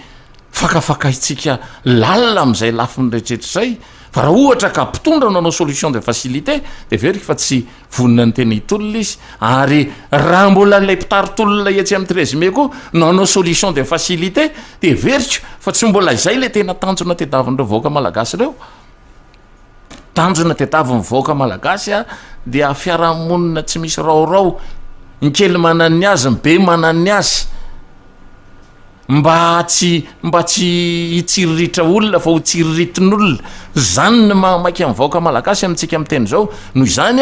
fakafakaitsika lalina am'izay lafiny rehetrrehetra zay fa raha ohatra ka mpitondra nanao solution de facilité de veriky fa tsy vonina ny tena hitolona izy ary raha mbola lay mpitaritolona etsy amin'ny 13 mai koa nanao solution de facilité de veriko fa tsy mbola izay le tena tanjona tediavin'ireo vaoaka malagasy ireo tanjona tediavin'ny vaoaka malagasy dia fiarahamonina tsy misy raorao ny kely manan'ny azy ny be manan'ny azy mba tsy hitsiriritra olona fa ho tsiriritin'olona zany ny mamaiky amin'ny vaoaka malagasy amintsika amin'ny teny zao noho izany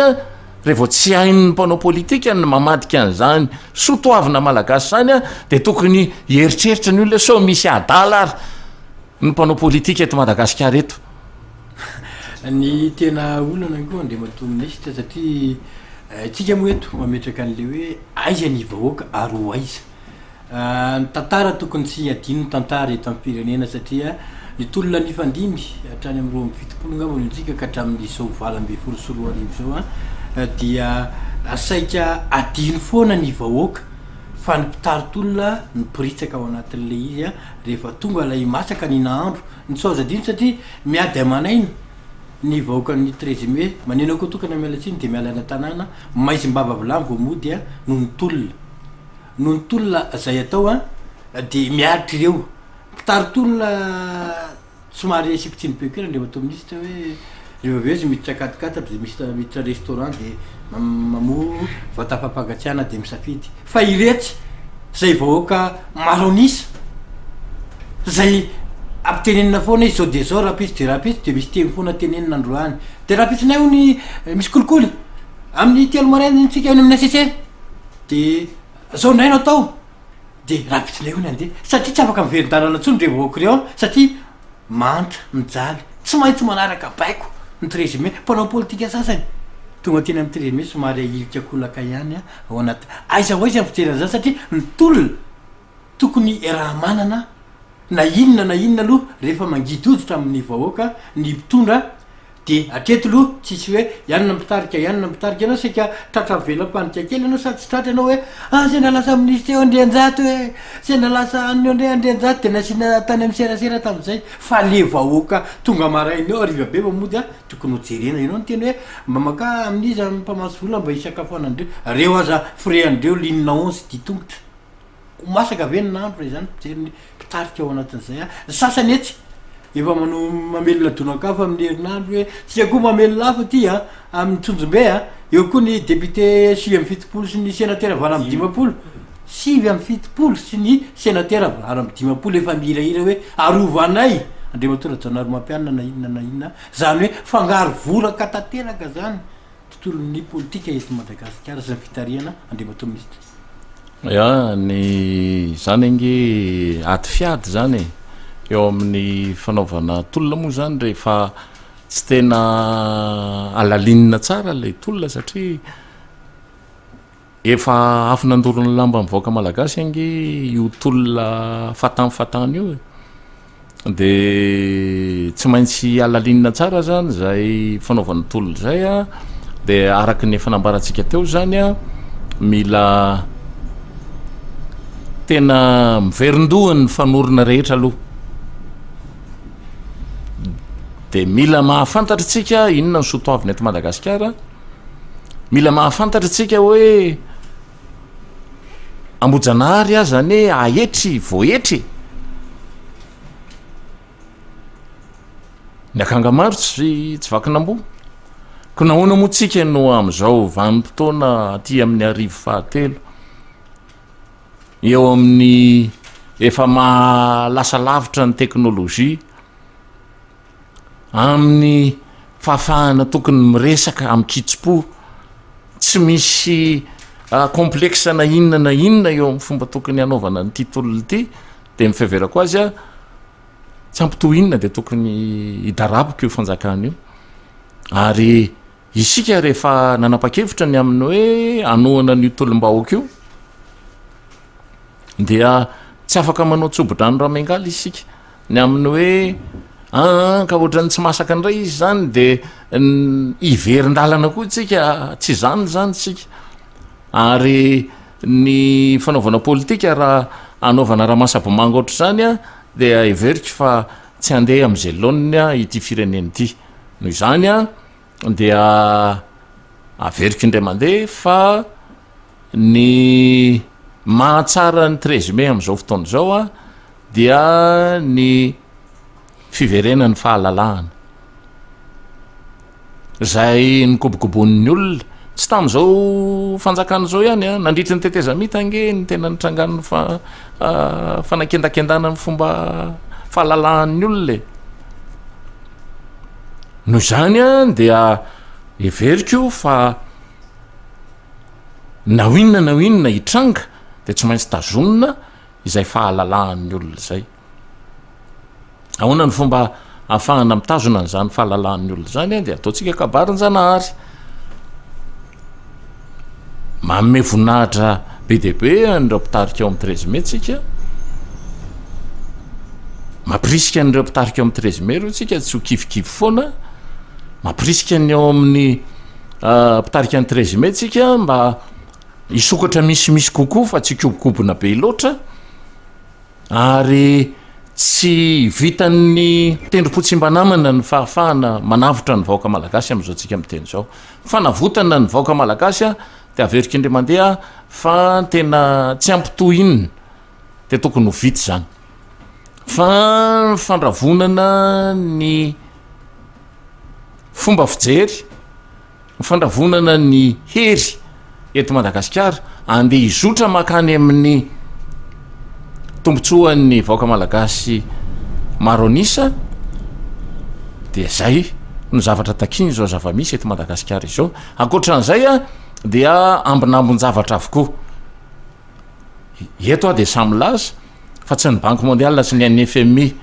rehefa tsy hain'ny mpanao politika ny mamadika an'izany sotoavina malagasy zany de tokony hieritreritra ny olona sao misy adala ary ny mpanao politika eto Madagasikara eto ny tena olana koa Andriamatoministra satria tsika moa eto mametraka an'le hoe aiza ny vahoaka ary ho aiza ny tantara tokony tsy adino tantara eto amin'ny firenena satria ny tolona ny fandimy hatrany amin'ny 27 ngamba ntsika ka hatramin'ny zao 24 sy 25 zao dia asaika adino foana ny vahoaka fa ny mpitaritolona ny piritsaka ao anatin'le izy rehefa tonga lay masaka ny nahandro ny saozadino satria miady amanaina ny vahoaka ny 13 mai manena koa tokana mialatsiny de mialana tanàna maizimbava vilamy vo mody noho ny tolona noho ny tolona zay atao de miaritry ireo mpitaritolona somary sipitsiny pekera Andriamatoministra hoe rehefa aveo izy miditra katikatatra de miditra restaurant de mamo vatafampangatsiana de misafidy fa iretsy zay vahoaka maronisa zay ampitenenina foana izy zao de zao rahapisy de rahapisy de misy teny foana tenenina androany de rahapisinay ho ny misy kolikoly amin'ny telo maraina tsika any amin'ny ACC de zao ndray no atao de rahapisinay ho ny andeha satria tsy afaka miverin-dalana tsony re vahoaka reo satria mantra mijaly tsy maintsy manaraka baiko ny 13 mai mpanao politika sasany tonga teny amin'ny 13 mai somary ahilika kolaka ihany ao anaty aiza ho aiza amin'ny fijerana zany satria ny tolona tokony raha manana na inona aloha rehefa mangidojotra amin'ny vahoaka ny mpitondra de atreto aloha tsisy hoe ianona mitarika ianao sika tratra velam-panika kely anao sady tsy tratra anao hoe zay nalasa ministre Andrianjato hoe zay nalasa Andrianjato de nasiana tany amin'ny serasera tamin'izay fa le vahoaka tonga maraina eo ariva be mamody tokony hojerena ianao ny teny hoe mba maka amin'izy mpamaso vola mba hisakafoanandreo reo aza freandreo linina 11 ditongotra masaka venonandro zany pijeriny mpitarika ao anatin'izay a sasany etsy efa manao mamelona donakafa amin'ny herinandro hoe tsika koa mamelona afa ty a amin'ny tsonjombe a eo koa ny député 5 sy ny sénateur vara amy 5 5 sy ny sénateur vara amy 5 efa mihirahira hoe arovanay andriamatora janaro mampianina na inona na inona zany hoe fangaro voraka tanteraka zany tontolon'ny politika eto Madagasikara sy ny fitariana andriamatora ministre ya ny zany ingy aty fiady zany eo amin'ny fanaovana tolona moa zany rehefa tsy tena alalinina tsara le tolona satria efa afy nandorona lamba mivoaka malagasy ingy io tolona fatany io de tsy maintsy alalinina tsara zany zay fanaovana tolona zay a de araky ny fanambarantsika teo zany a mila tena miverin-dohany fanorona rehetra aloha de mila mahafantatra tsika inona ny sotoavina eto Madagasikara mila mahafantatra tsika hoe ambojanahary azany ahetry voetry ny akanga maro tsy vakinambo ko nahoana moa tsika no am'izao vanim-potoana aty amin'ny arivo fahatelo eo amin'ny efa malasa lavitra ny teknôlôjia amin'ny fahafahana tokony miresaka amin'ny kitso-po tsy misy complexe na inona eo amin'ny fomba tokony hanaovana ny titolona ity de mifiaverako azy a tsy ampito inona de tokony hidaraboko io fanjakana io ary isika rehefa nanapa-kevitra ny amin'ny hoe anohana ny tolom-bahoaka io dia tsy afaka manao tsobo-drano raha mengaly isika ny amin'ny hoe ka ohatrany tsy masaka ndray izy zany de iverin-dalana koa tsika tsy zany tsika ary ny fanaovana politika raha anaovana raha masabomango ohatr' zany a de everiko fa tsy andeha am'izay laoniny ity fireneny ity noho izany a dia averiko indray mandeha fa ny mahatsara ny 13 mai am'izao fotoana zao a dia ny fiverenany fahalalahana zay nykobokobon'ny olona tsy tam'izao fanjakana zao ihany a nandritry ny tetezamita nge ny tena nitrangan'ny fanakendakendana ny fomba fahalalan'ny olona noho izany a dia everiko fa na inona hitranga de tsy maintsy tazonina izay fahalalan'ny olona zay ahoana ny fomba ahafahana mitazona n'zany fahalalan'ny olona zany a de ataotsika kabarin-janahary manome voninahitra be de be nyreo mpitarika eo amin'ny 13 mai tsika mampirisika nyreo mpitarika eo amin'ny 13 mai reo tsika tsy ho kivikivy foana mampirisika ny eo amin'ny mpitarika ny 13 mai tsika mba isokatra misimisy kokoa fa tsy kobokobona be loatra ary tsy vitan'ny tendrom-potsimbanamana ny fahafahana manavotra ny vahoaka malagasy am'izao tsika miteny zao fa navotana ny vahoaka malagasy a de averika indray mandeha fa tena tsy ampito inona de tokony ho vity zany fa fandravonana ny fomba fijery fandravonana ny hery eto Madagasikara andeha izotra makany amin'ny tombotsoan'ny vahoaka malagasy maro anisa de zay no zavatra takiny zao zava-misy eto Madagasikara izao akoatran'izay a dia ambinambon-javatra avokoa eto a de samy laza fa tsy ny banque mondiale sy ny FMI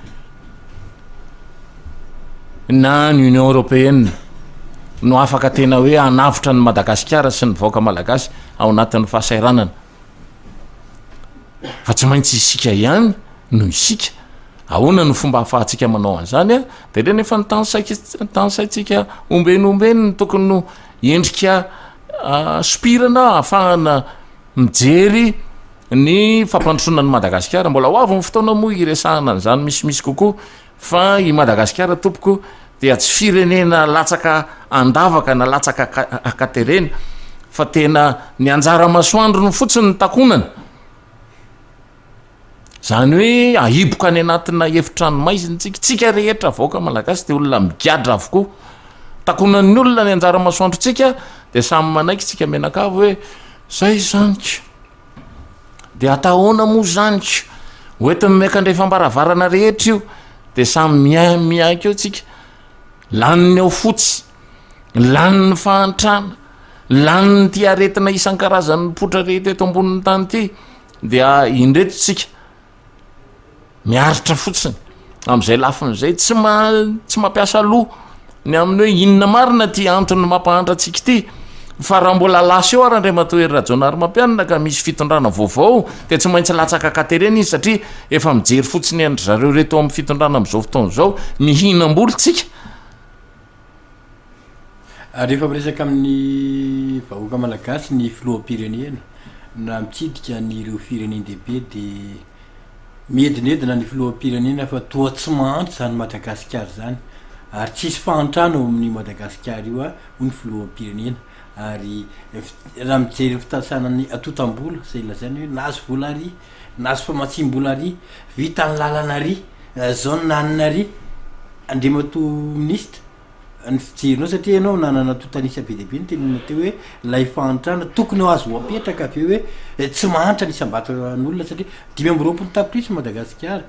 na ny Union européenne no afaka tena hoe anavitra ny Madagasikara sy ny vahoaka malagasy ao anatin'ny fahasairanana fa tsy maintsy isika ihany no isika ahoana ny fomba hahafahantsika manao an'izany a de le nefa nytansaitsika ombenombeny ny tokony no endrika sopirana ahafahana mijery ny fampandrosonan'ny Madagasikara mbola ho avy ny fotoana moa iresahana n'izany misimisy kokoa fa i Madagasikara tompoko dia tsy firenena latsaka andavaka na latsaka akaterena fa tena ny anjara masoandro ny fotsiny ny takonana zany hoe aiboka any anatina efitranomaizyntsika tsika rehetra vaoaka malagasy de olona migadra avokoa takonan'ny olona ny anjara masoandrotsika de samy manaiky tsika menakavo hoe zay zanyko de atahoana moa zanyko oetiny miaikandrefambaravarana rehetra io de samy miaiko eo tsika laniny ao fotsy laniny fahantrana laniny ty aretina isan-karazan'ny potra rehetra eto ambonin'ny tany ty dia indreto tsika miaritra fotsiny am'izay lafin'izay tsy mampiasa loha ny amin'ny hoe inona marina ty antony mampahantra tsika ty fa raha mbola lasa eo ara ndray matoery rajonary mampianina ka misy fitondrana vaovao de tsy maintsy latsaka katerena izy satria efa mijery fotsiny andry zareo reto amin'ny fitondrana am'izao fotoana zao mihinam-boly tsika rehefa miresaka amin'ny vahoaka malagasy ny filoham-pirenena na mitsidika ny ireo firenendehibe de miedinedina ny filoham-pirenena fa toa tsy mahantra zany Madagasikara zany ary tsisy fahantrano amin'ny Madagasikara io a ho ny filoham-pirenena ary raha mijery fitasanany atotam-bola zay lazany hoe nazo vola ary nazo famatsim-bola ary vita ny lalana ary zao nanina ary andriamato minista ny fijerinao satria ianao nanana totanisa be dehibe ny tenina teo hoe lay fahantrana tokony ho azo apetraka avy eo hoe tsy mahantra ny sambatan'olona satria 5 tapitrisa Madagasikara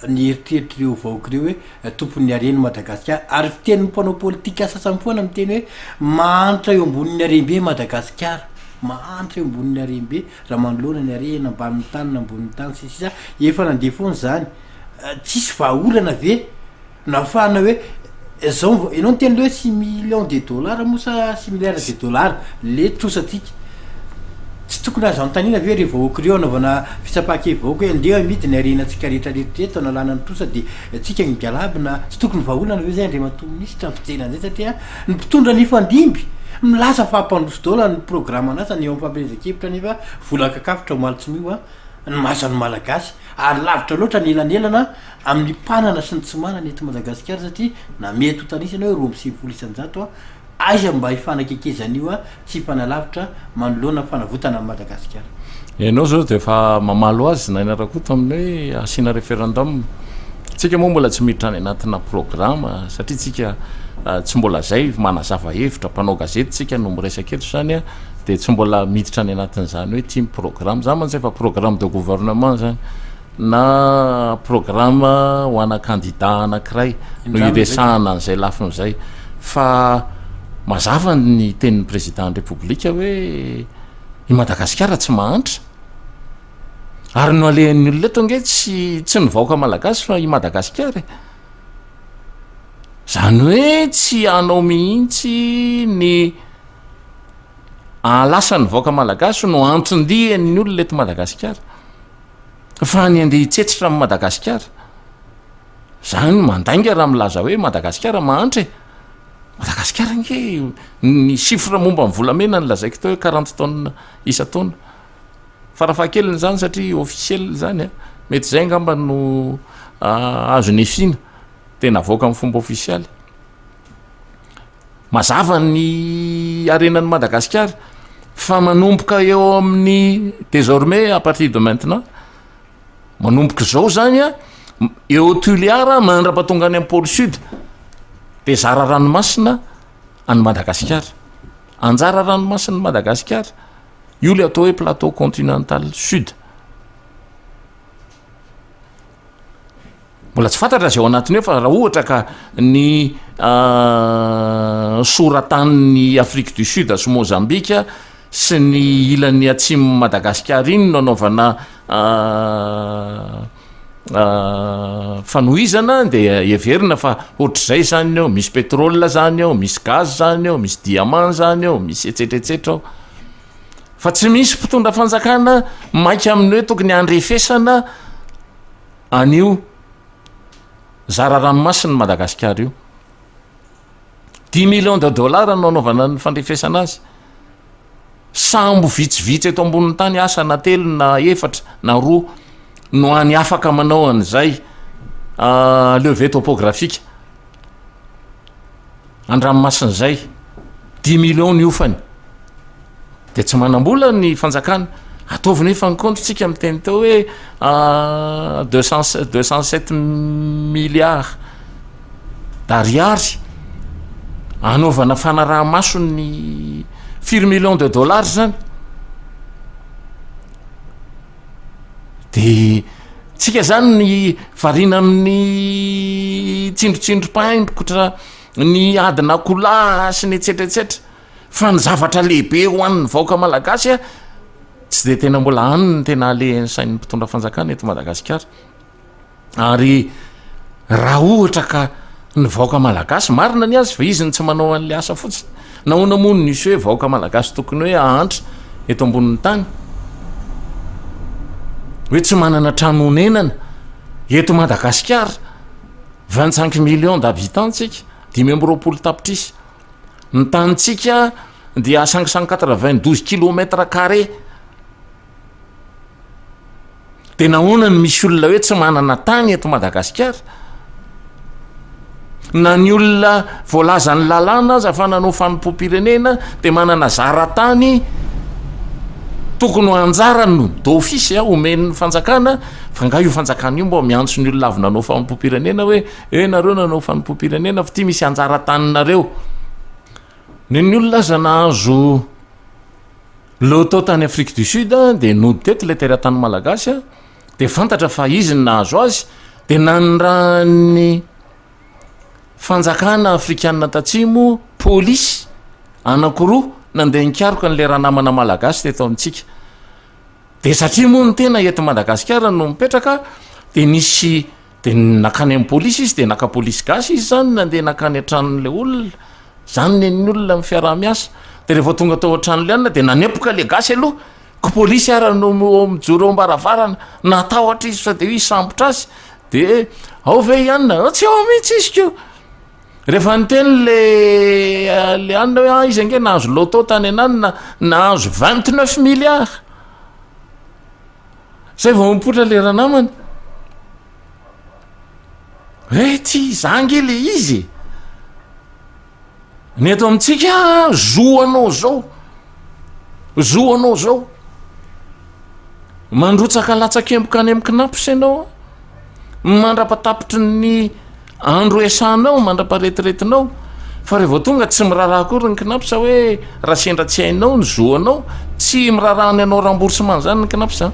ny eritreritry reo vahoaka reo hoe tompon'ny hareny Madagasikara ary fitenin'ny mpanao politika sasany foana miteny hoe mahantra eo ambonin'ny harembe Madagasikara mahantra eo ambonin'ny harembe raha manoloana ny harena ambanin'ny tany na ambonin'ny tany sisa efa nandeha foana zany tsisy vahaolana ve nafahana hoe zao ianao ny teny le hoe 6 millions de dollars mosa 6 milliards de dollars le trosatsika tsy tokony azo antanina ve re vahoaka reo anaovana fitsapake vahoaka hoe andeha mity ny arenatsika rehetrarehetra analana ny trosa de tsika migalabina tsy tokony vahaolana hoe zay andriamato minisitra fijeran'zay satria ny mpitondra ny fandimby milaza fahampandroso daola ny programme anazy ny eo am'fampirezakevitra nefa vola kakafitra omalitsy mio a ny masany malagasy ary lavitra loatra ny elanelana amin'ny mpanana sy ny tsy manana eto Madagasikara satria na mety ho tanisana hoe 20% aiza mba hifanakekezan'io a tsy hifanalavitra manoloana fanavotana amin'ny Madagasikara. Ianao zao de efa mamalo azy na inarakoto amin'ny hoe asiana référendum tsika moa mbola tsy miditra any anatina programme satria tsika tsy mbola zay manazava hevitra mpanao gazety tsika no miresaka eto zany a de tsy mbola miditra any anatin'izany hoe team programme zany mantsy efa programme de gouvernement zany na programme ho ana candidat anankiray no iresahana an'izay lafin'izay fa mazava ny tenin'ny président république hoe i Madagasikara tsy mahantra ary no alehan'ny olona eto nge tsy ny vahoaka malagasy fa i Madagasikara zany hoe tsy anao mihitsy ny lasa ny vahoaka malagasy no antondihany olona eto Madagasikara fa ny andeha hitsetitra amin'ny Madagasikara zany mandainga raha milaza hoe Madagasikara mahantra Madagasikara nge ny chiffre momba ny volamena ny lazaiko teo hoe 40 tonnes isa-taona farafahakeliny zany satria officiel zany mety zay ngamba no azo nefina tena voaka amin'ny fomba officialy mazava ny arenan'ny Madagasikara fa manomboka eo amin'ny désormais à partir de maintenant manomboka zao zany a eo Tuliara mandrapatonga any amin'ny pôle sud de zara ranomasina any Madagasikara anjara ranomasina Madagasikara io le atao hoe plateau continental sud mbola tsy fantatra zay ao anatiny eo fa raha ohatra ka ny soratany Afrique du Sud sy Mozambique sy ny ilan'ny atsimo Madagasikara iny no anaovana fanohizana de everina fa ohatr'izay zany eo misy pétrole zany eo misy gaz zany eo misy diamant zany eo misy etsetretsetra ao fa tsy misy mpitondra fanjakana mainka amin'ny hoe tokony andrefesana anio zara ranomasiny Madagasikara io 10 millions de dollars no anaovana ny fandrefesana azy sambo vitsivitsy eto ambonin'ny tany asa na telo na efatra na roa no any afaka manao an'izay levée topographique andranomasin'izay 10 millions ny ofany de tsy manambola ny fanjakana ataovina hoe fanikontrontsika amin'ny teny teo hoe 207 milliards d'ariary anaovana fanaraha-maso ny 4 millions de dollars zany de tsika zany ny varina amin'ny tsindrotsindrom-paindokotra ny adina kola sy ny etsetretsetra fa ny zavatra lehibe ho an'ny vahoaka malagasy a tsy de tena mbola aniny tena le sain'ny mpitondra fanjakana eto Madagasikara ary raha ohatra ka ny vahoaka malagasy marina ny azy fa izy ny tsy manao an'le asa fotsiny nahoana mono nisy hoe vahoaka malagasy tokony hoe ahantra eto ambonin'ny tany hoe tsy manana trano honenana eto Madagasikara 25 millions d'habitants tsika 520 tapitrisa ny tanyntsika dia 592 kilomètres carrés de nahoana ny misy olona hoe tsy manana tany eto Madagasikara na ny olona voalaza ny lalàna aza fa nanao fanompo-pirenena de manana zara-tany tokony ho anjarany no d'office omen'ny fanjakana fa nga io fanjakana io mbo miantso ny olona avy nanao fanompo-pirenena hoe nareo nanao fanompo-pirenena fa ty misy anjara-taninareo ny olona aza nahazo loto tany Afrique du Sud de nody teto le teratany malagasy de fantatra fa izy ny nahazo azy de nanrany fanjakana afrikanina tatsimo polisy anakiroa nandeha nikaroka n'le raha namana malagasy teto amintsika de satria moa ny tena eto Madagasikara no mipetraka de nisy de nakany amin'ny polisy izy de naka polisy gasy izy zany nandeha nakany antranon'le olona zany ny olona amin'ny fiaraha-miasa de rehefa tonga tao an-tranole anina de nanepoka le gasy aloha ko polisy ara no mijoro eo ambaravarana natahotra izy sa de hoe sambotra azy de ao ve ianina tsy ao mihitsy izy ko rehefa nyteny le anina hoe izy ange nahazo loto tany anany nahazo 29 milliards zay vao mipotra le raha namany hoe ty zange le izy ny eto amintsika zoanao zao mandrotsaka latsakemboka any amin'ny kinapo ianao mandrapatapitry ny andro esanao mandraparetriretinao fa rehefa tonga tsy miraraha akory ny kinapo sa hoe raha sendra tsy hainao ny zoanao tsy mirarahany anao remboursement zany ny kinapo zany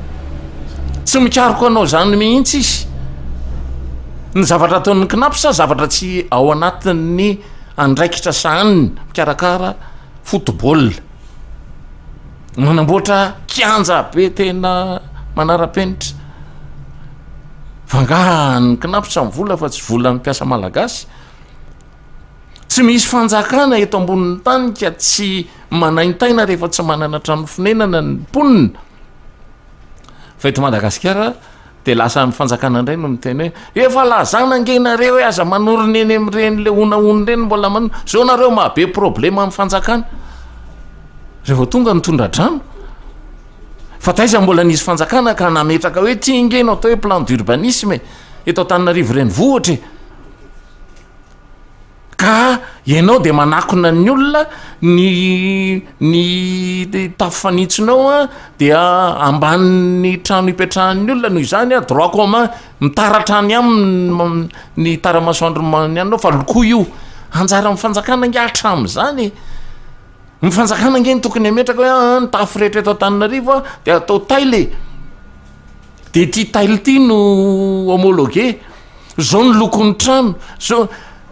tsy mikaroko anao zany mihitsy izy ny zavatra ataon'ny kinapo sa zavatra tsy ao anatin'ny andraikitra sahaniny mikarakara football manamboatra kianja be tena manara-penitra fangahany kinapo sa mivola fa tsy vola mpiasa malagasy tsy misy fanjakana eto ambonin'ny tany ka tsy manaintaina rehefa tsy manana trano fonenana ny mponina fa eto Madagasikara de lasa amin'ny fanjakana indray no miteny hoe efa lazana angenareo hoe aza manorony eny amin'ireny le onaony reny mbola manao zao nareo mahabe problema amin'ny fanjakana rehefa tonga nitondra drano fa taiza mbola nisy fanjakana ka nametraka hoe ty ingenao atao hoe plan d'urbanisme eto Antananarivo renivohitra ka ianao de manakona ny olona ny tafo fanitsinao dia ambanin'ny trano hipetrahan'ny olona noho izany droit commun mitaratra any aminy ny taramasoandro anao fa loko io anjara mifanjakana nge hatram'izany mifanjakana nge ny tokony ametraka hoe ny tafo rehetra eto Antananarivo de atao taile de ty taile ty no homologué zao ny lokon'ny trano zao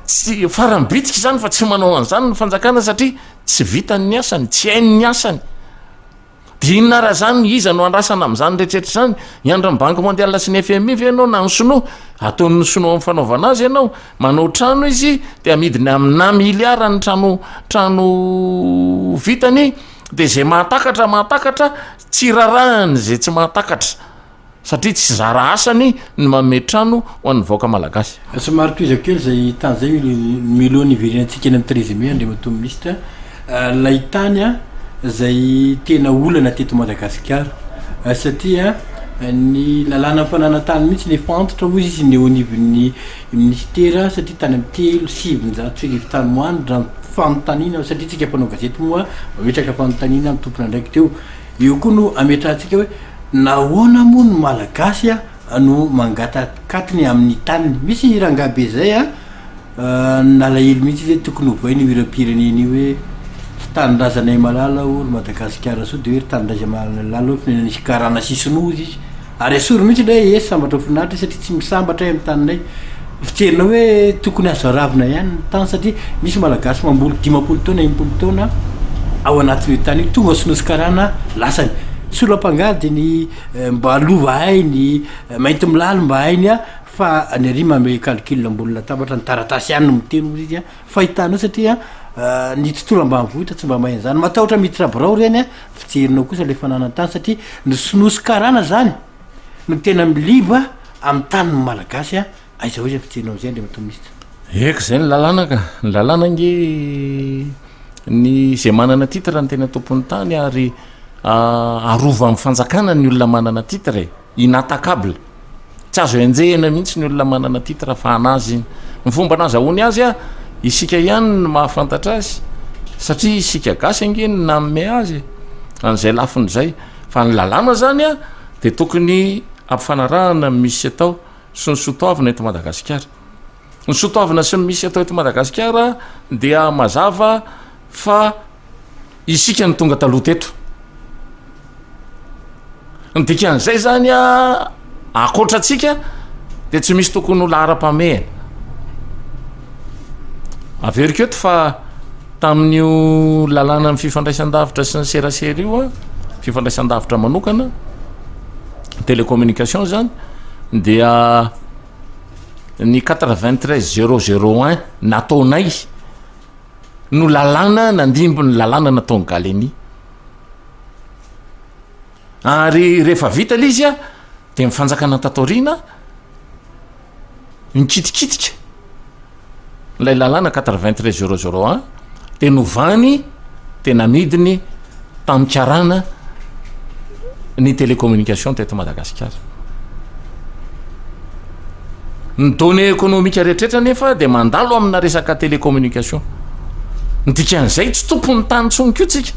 tsy farambitika zany fa tsy manao an'izany ny fanjakana satria tsy vitany ny asany tsy hainy ny asany de inona raha zany iza no andrasana amin'izany rehetrrehetra zany iandra ny banque mondiale sy ny FMI ve ianao na ny sinoa ataon'ny sinoa amin'ny fanaovana azy ianao manao trano izy de amidiny amina miliara ny trano vitany de zay mahatakatra tsy rarahany zay tsy mahatakatra satria tsy zara asany ny manome trano ho an'ny vahoaka malagasy somary toizako kely zay tany zay milony iverenantsika eny amin'ny 13 mai andriamato ministre lahitany zay tena olana teto Madagasikara satria ny lalàna fananantany mihitsy le fantatra ozy izy ny onivon'ny ministera satria tany amin'ny telo sivinjato tany moany raha fanontanina satria tsika mpanao gazety moa mametraka fanontanina amin'ny tompona ndraiky teo io koa no ametrahantsika hoe nahoana moa no malagasy no mangatakatiny amin'ny taniny misy rangabe zay nalahely mihitsy izy tokony hovoainy miram-pireneny hoe tanindrazanay malala olo Madagasikara so de hoe tanindrazay malala nisy karana sisinozy izy ary asory mihitsy le sambatra finaritra satria tsy misambatra amin'ny taninay fitserina hoe tokony azo ravina ihany ny tany satria misy malagasy mamboly 10 taona 20 taona ao anatin'io tany io tonga sinosy karana lasany solam-pangady ny mba lova hainy mainty milalo mba hainy fa ny arima me calcul ambony latabatra ny taratasy ihany no miteny izy fahitanao satria ny tontolo ambanivohitra tsy mba mahany zany matahotra miditra birao reny fitserinao kosa le fananany tany satria ny sinosy karana zany no tena miliba amin'ny tany ny malagasy aiza ozy fitserinao zay le matomisitra eka zay ny lalàna ka ny lalàna nge ny zay manana titre ny tena tompon'ny tany ary arova amin'ny fanjakana ny olona manana titre inatakable tsy azo enjehana mihitsy ny olona manana titre fa anazy ny fomba nazahoany azy isika ihany ny mahafantatra azy satria isika gasy angeny namme azy an'izay lafin'izay fa ny lalàna zany de tokony ampifanarahana misy atao sy ny sotoavina eto Madagasikara ny sotoavina sy ny misy atao eto Madagasikara dia mazava fa isika ny tonga taloha teto ny dikan'izay zany akotratsika de tsy misy tokony olo ara-pamehana averiko eto fa tamin'io lalàna ny fifandraisan-davitra sy ny serasera io fifandraisan-davitra manokana télécommunication zany dia ny 93 nataonay no lalàna nandimbo ny lalàna nataony galeny ary rehefa vita le izy de mifanjakana tatorina mikitikitika lay lalàna 93 de novany tena midiny tamikarana ny télécommunication teto Madagasikara ny données économiques rehetraretra nefa de mandalo amina resaka télécommunication ndikan'izay tsy tompony tany tsoniko tsika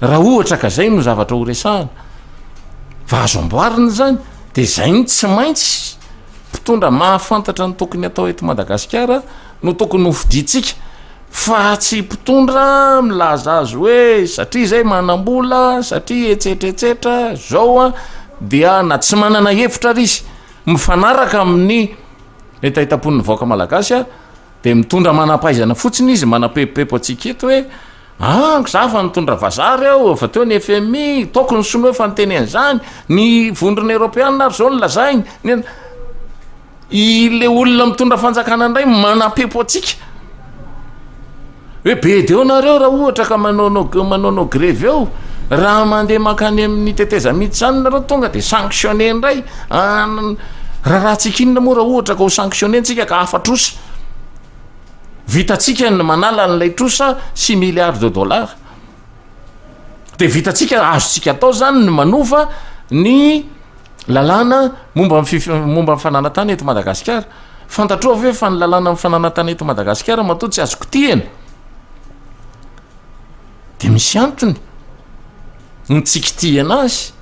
raha ohatra ka zay no zavatra ho resahana fa azo amboariny zany de zay ny tsy maintsy mpitondra mahafantatra ny tokony atao eto Madagasikara no tokony hofiditsika fa tsy mpitondra milaza azy hoe satria zay manambola satria etsetretsetra zao dia na tsy manana hevitra ry izy mifanaraka amin'ny etaitapon'ny vaoaka malagasy de mitondra manampaizana fotsiny izy manapepopepo atsika eto hoe za fa nitondra vazary aho fa teo ny FMI tokony sinoe fa niteny an'izany ny vondrona Europeana ary zao ny lazainy ile olona mitondra fanjakana indray manapepo atsika hoe be deo nareo raha ohatra ka manao grève eo raha mandeha makany amin'ny teteza mihitsy zany nareo tonga de sanctionné indray raha tsika inona moa raha ohatra ka ho sanctionné ntsika ka afatrosa vitatsika ny manala n'lay trosa 6 milliards de dollars de vitatsika azotsika atao zany ny manova ny lalàna momba ny fananatany eto Madagasikara fantatrao ve fa ny lalàna fananatany eto Madagasikara matoa tsy azoko tiana de misy antony ny tsikitiana azy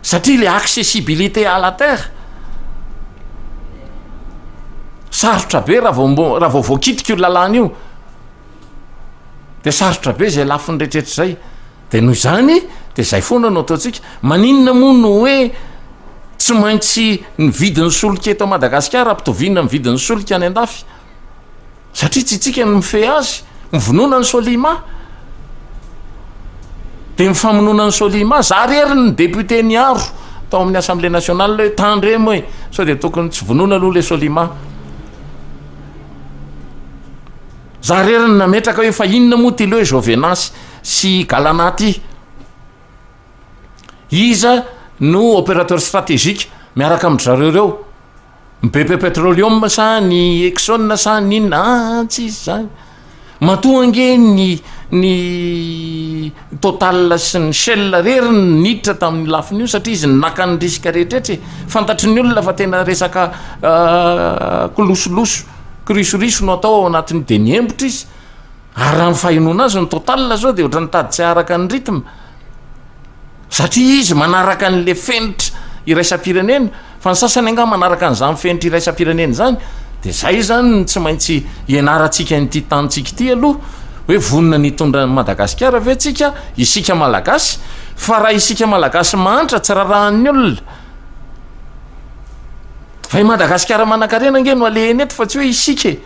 satria le accessibilité à la terre sarotra be raha vao voakitika io lalàna io de sarotra be zay lafiny rehetrehtra zay de noho izany de zay foana no ataotsika maninona moa no hoe tsy maintsy ny vidin'ny solika eto Madagasikara ampitoviana ny vidin'ny solika any andafy satria tsy tsika ny mife azy mivonoana ny solima de mifamonoana ny solima za rery ny député niaro tao amin'ny assemblée nationale hoe tandremo hoe sao de tokony tsy vonoana aloha le solima za rery ny nametraka hoe fa inona moa ty le hoe Jovenasy sy Galanaty iza no opérateur stratégique miaraka amin'ny zareo reo BP Petroleum sa ny Exxon sa ninona tsy izy zany matoa ange ny Total sy ny Shell rery ny niditra tamin'ny lafin'io satria izy naka ny risika rehetrehtra fantatry ny olona fa tena resaka kolosoloso krisoriso no atao ao anatin'ny de niembotra izy ary raha nyfahinona azy ny total zao de ohatra nytady tsy araka ny rythme satria izy manaraka n'le fenitra iraisam-pirenena fa ny sasany anga manaraka n'izany fenitra iraisam-pirenena zany de zay zany tsy maintsy ianarantsika nyity tantsika ity aloha hoe vonina nitondra Madagasikara ve tsika isika malagasy fa raha isika malagasy mantra tsy rarahan'ny olona fa i Madagasikara manan-karena nge no alehany eto fa tsy hoe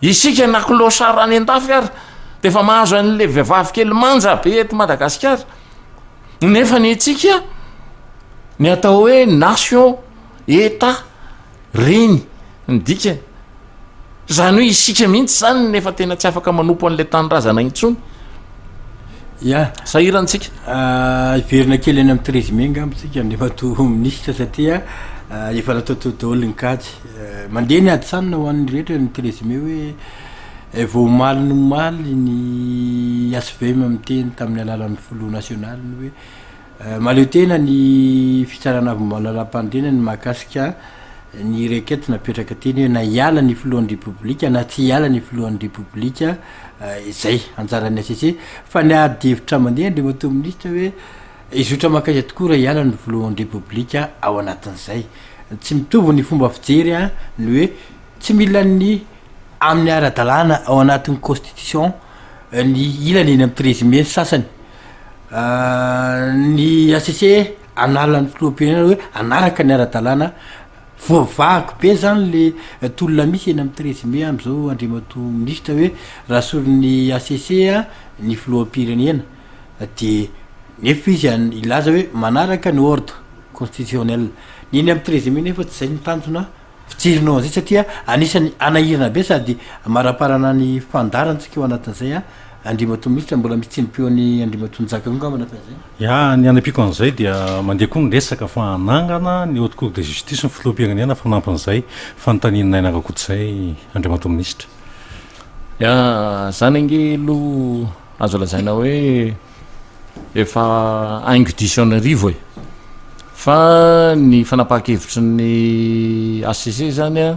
isika nakolosara any an-dafy ary de fa mahazo an'le vehivavy kely manja be eto Madagasikara nefa ny itsika ny atao hoe nation eta reny nydika zany hoe isika mihitsy zany nefa tena tsy afaka manompo an'le tanyrazana intsony ya sahirantsika iverina kely any amin'ny trésime ngambitsika nefato ministre satria efa nataotodaolo ny kajy mandeha ny ady sanina ho an'ny rehetra ny trésime hoe voamaly no maly ny asvm amiteny tamin'ny alalan'ny folo national ny hoe maleo tena ny fitsarana avymalalam-pandena ny mahakasika ny requête napetraka teny hoe na hiala ny filohan'ny république na tsy hiala ny filohan'ny république izay anjaran'ny ACC fa ny ady hevitra mandeha de mato ministre hoe izotra makaiza tokoa raha hiala ny filohan'ny république ao anatin'izay tsy mitovy ny fomba fijery ny hoe tsy mila ny amin'ny ara-dalàna ao anatin'ny constitution ny ilany eny amin'ny trésime sasany ny ACC analany filoham-pirenena hoe anaraka ny ara-dalàna voavahako be zany le tolona misy eny amin'ny trésime am'izao andriamato ministre hoe raha sorin'ny ACC ny filoham-pirenena de nefa izy ilaza hoe manaraka ny ordre constitutionnel nyeny amin'ny trésime nefa tsy zay ny tanjona fijirinao an'izay satria anisany anahirana be sady maraparana ny fandarantsika eo anatin'izay andriamato ministre mbola misy tsimpeony andriamato njaka ngo anatin'izay ya ny anapiko an'izay dia mandeha koa nyresaka fa anangana ny haute cour de justice ny filoham-pirenena fanampan'izay fanotaninina inagakotsay andriamato ministre ya zany ange lo azo lazaina hoe efa aingo dictionnaire e fa ny fanapaha-kevitry ny ACC zany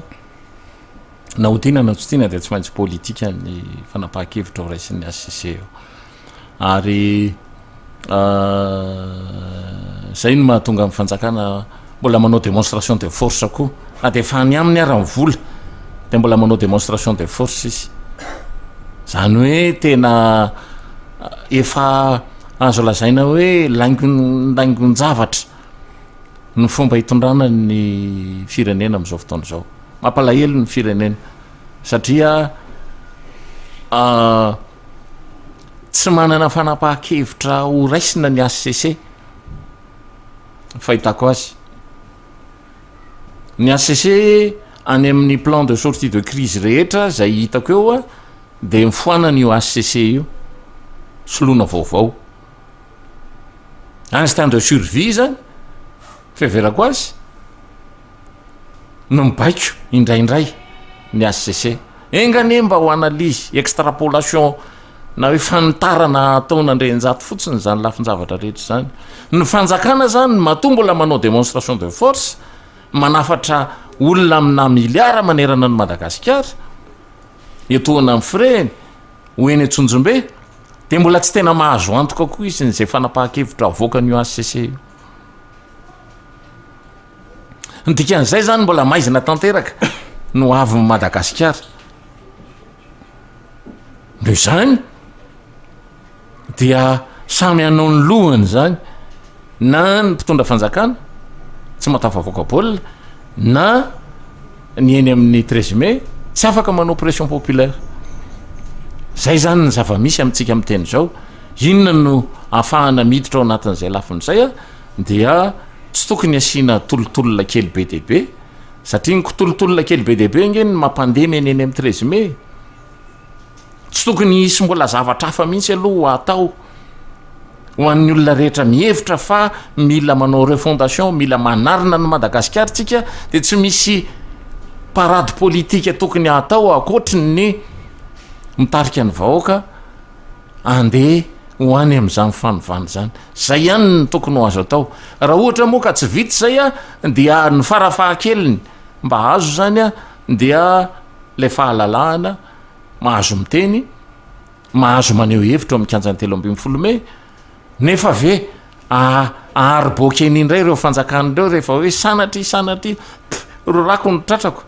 na hotiana na tsotiana de tsy maintsy politika ny fanapaha-kevitra ho raisin'ny ACC eo ary zay no mahatonga amin'ny fanjakana mbola manao démonstration de force koa na de fa ny amin'ny ara-ny vola de mbola manao démonstration de force izy zany hoe tena efa azo lazaina hoe laingon-javatra ny fomba hitondrana ny firenena am'izao fotoana zao mampalahelo ny firenena satria tsy manana fanapaha-kevitra ho raisina ny ACC fahitako azy ny ACC any amin'ny plan de sortie de crise rehetra zay hitako eo de mifoanana io ACC io soloana vaovao instinct de survie zany fiheverako azy no mibaiko indraindray ny ACC engane mba ho analyse extrapolation na hoe fanitarana ataona andreanjato fotsiny zany lafin-javatra rehetra zany ny fanjakana zany matombola manao démonstration de force manafatra olona amina miliara manerana ny Madagasikara etoana amin'ny freny hoeny Antsonjombe de mbola tsy tena mahazo antoka koa izy zay fanapaha-kevitra avoakan'io ACC io ndikan'izay zany mbola maizina tanteraka no avy Madagasikara no zany dia samy anao ny lohany zany na ny mpitondra fanjakana tsy matafavoaka baolina na ny eny amin'ny trésime tsy afaka manao pression populaire zay zany ny zava-misy amintsika amin'ny teny zao inona no ahafahana miditra ao anatin'izay lafin'izay dia tsy tokony asiana tolotolona kely be deaibe satria ny kotolotolona kely be deaibe nge ny mampandemy eny amin'ny trésime tsy tokony isy mbola zavatra hafa mihitsy aloha atao ho an'ny olona rehetra mihevitra fa mila manao refondation mila manarina ny Madagasikara tsika de tsy misy parade politika tokony atao akoatry ny mitarika ny vahoaka andeha ho any am'izany fanovana zany zay ihany ny tokony ho azo atao raha ohatra moa ka tsy vita zay dia ny farafahakeliny mba azo zany dia le fahalalahana mahazo miteny mahazo maneho hevitra ami'ny kanjany telo ambin'ny folome nefa ve aharoboka indray reo fanjakan'ireo rehefa hoe sanatry ro rako ny tratrako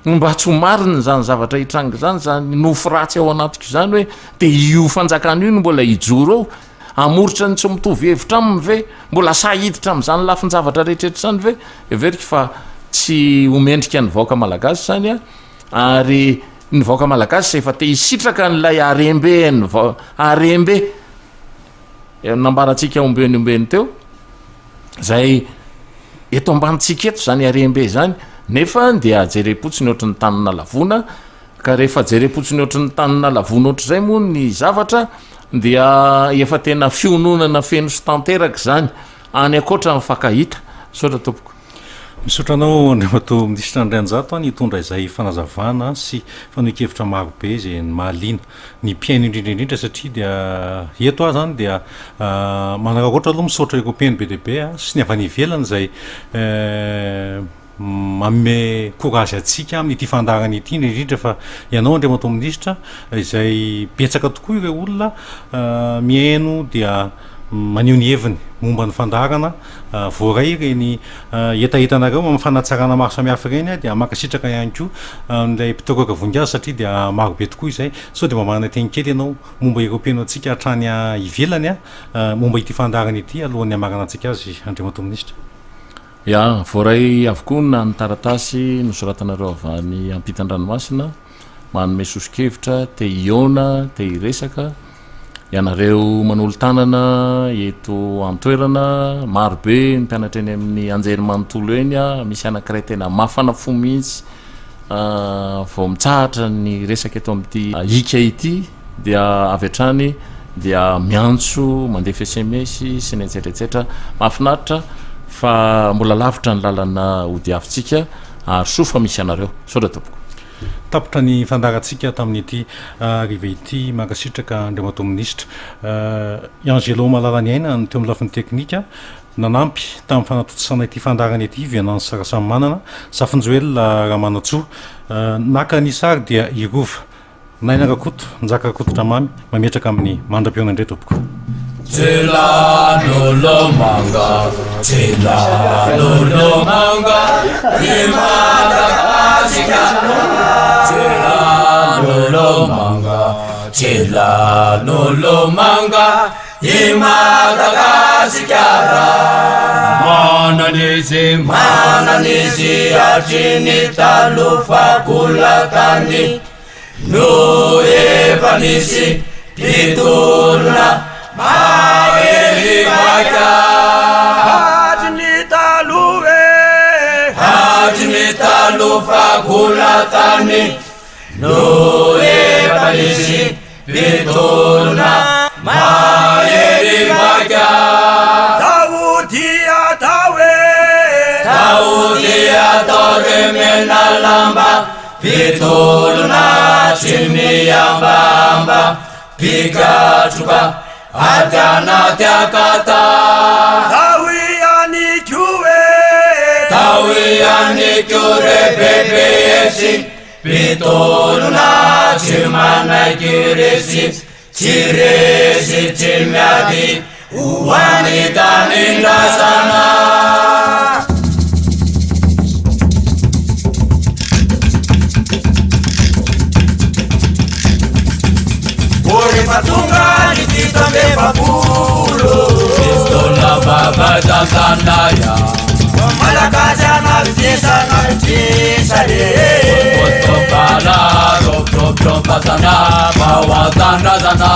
mba tsy homariny zany zavatra hitrangy zany zany nofo ratsy ao anatiko zany hoe de io fanjakana io no mbola hijoro ao amoritra ny tsy mitovy hevitra aminy ve mbola sahiditra am'zany lafin-javatra rehetrrehetra zany ve everika fa tsy homendrika ny vaoaka malagasy zany a ary ny vaoaka malagasy zay efa te hisitraka n'lay arembe nambarantsika ombeniombeny teo zay eto ambanitsika eto zany arembe zany nefa dia jerem-potsiny ohatry ny tanina lavona ka rehefa jerem-potsiny ohatry ny tanina lavona ohatr'izay moa ny zavatra dia efa tena fiononana feno sy tanteraka zany any akoatra mifakahita sotra tompoko misotranao andriamato ministra Andrianjato ny hitondra izay fanazavana sy fanoikevitra maro be izay ny mahalina ny mpiaino indrindraindrindra satria dia eto zany dia manarakoatra aloha misaotra européenne be deabe sy ny avy any ivelany izay manome courage atsika amin'ity fandarana ity indrindrindra fa ianao andriamato ministra izay betsaka tokoa ireo olona miaino dia maneho ny heviny momba ny fandarana voaray reny etaetanareo amin'ny fanatsarana maro samihafa ireny dia makasitraka ihany koa n'ilay mpitokaka voninkazo satria dia maro be tokoa izay so dia mba manana teny kely ianao momba européenne atsika hatrany ivelany momba ity fandarana ity alohan'ny amarana antsika azy andriamato ministra ya voaray avokoa na ny taratasy nosoratanareo avany ampitan-dranomasina manome sosikevitra te iona te iresaka ianareo manolo tanana eto antoerana maro be ny mpianatra eny amin'ny anjery manontolo eny misy anankiray tena mafana fo mihitsy vao mitsahatra ny resaka eto amin'ity hika ity dia avy hatrany dia miantso mandefa SMS sy ny etsetretsetra mahafinaritra fa mbola lavitra ny lalana odiavitsika ary sofa misy anareo sotra tompoko tapitra ny fandarantsika tamin'ity rive ity mankasitraka andriamato ministra Angelo malalany aina ny teo amin'ny lafiny teknika nanampy tamin'ny fanatotosana ity fandarana ity vianany sarasamy manana safinjoel ramanatsoa naka ny sary dia irova nainarakoto njaka rakototra mamy mametraka amin'ny mandram-piona indray tompoko Tela lolo manga, tela lolo manga, imadakasika. Tela lolo manga, tela lolo manga, imadakasika. Mananizi atini talufa kulatani, no evanisi pitulna. Maeli maka Hajni talu fakulatani No ebalisi bitulna Maeli maka Tautia tawe menalamba Bitulna chimiyambamba Pikachuka Adana tiakata Tawiani kyure bebesi Pitoluna chimana kiresi Tiresi chimyadi Uwanita nindasana Patunga ni kitambe papulo Pistola baba tantanaya Malagasy na visa Oto pala Ropro patana Mawatanda zana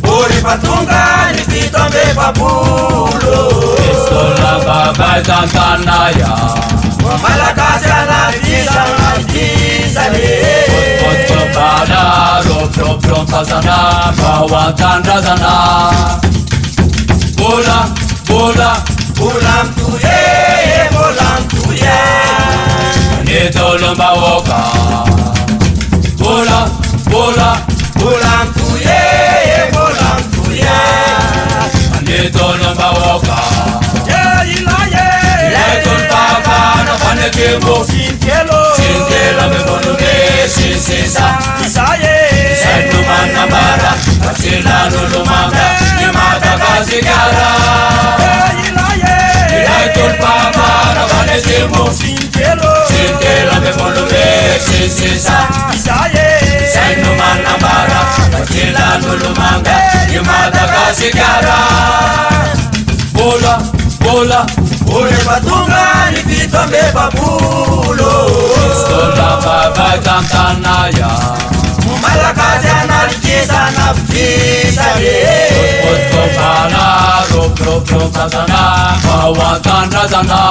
Uri patunga ni kitambe papulo Pistola baba tantanaya Malagasy na visa Oto pala Ropro patana Mawatanda Bolam tuye Nitolo mawoka Bolam tuye Nitolo mawoka Leton papa na panekemo Sintelo me bonune Sintelo me volome sesesa Sai no manambara Batila no lumanga Io Madagascara Bola Ule patunga ni vito me babulo Stola baba tantanaya Malagasy analyse anavisa Otko pala Ro tatana Mawantandrazana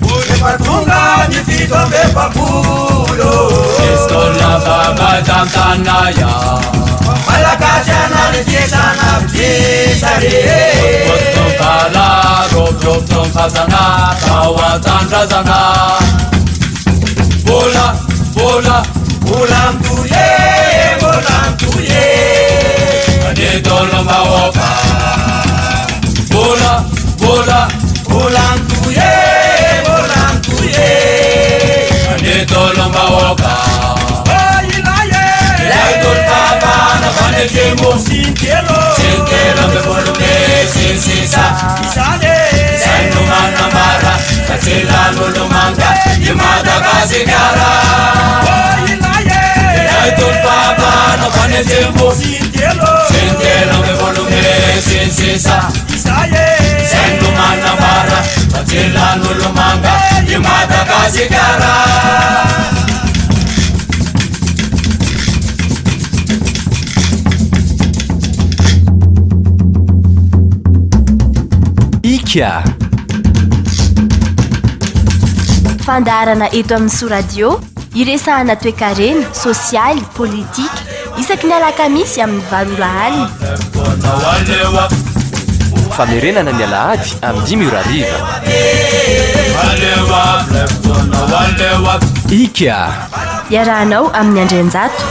Ule patunga ni vito me babulo Stola baba tantanaya Malagasy analyse anavisa Otko pala Ro tatana Mawantandrazana Bola Bulamtuye Anedolo maoka Bola Bulamtuye Anedolo maoka Ilaidol baba na vanekemo Sintelo me volume sensesa Saino manamara Katela lulumanga Io Madagascara Ton papa no pane tempo Sintelo me volume sensesa Sendo mana barra Batela no lumanga Io Madagascara IKA fandarana eto amin'ny soradio iresahana toe-karena sosialy politika isaky ny alakamisy amin'ny valora alina famerenana ny alahady amin'ny 5 IKA iarahanao amin'ny andrianjato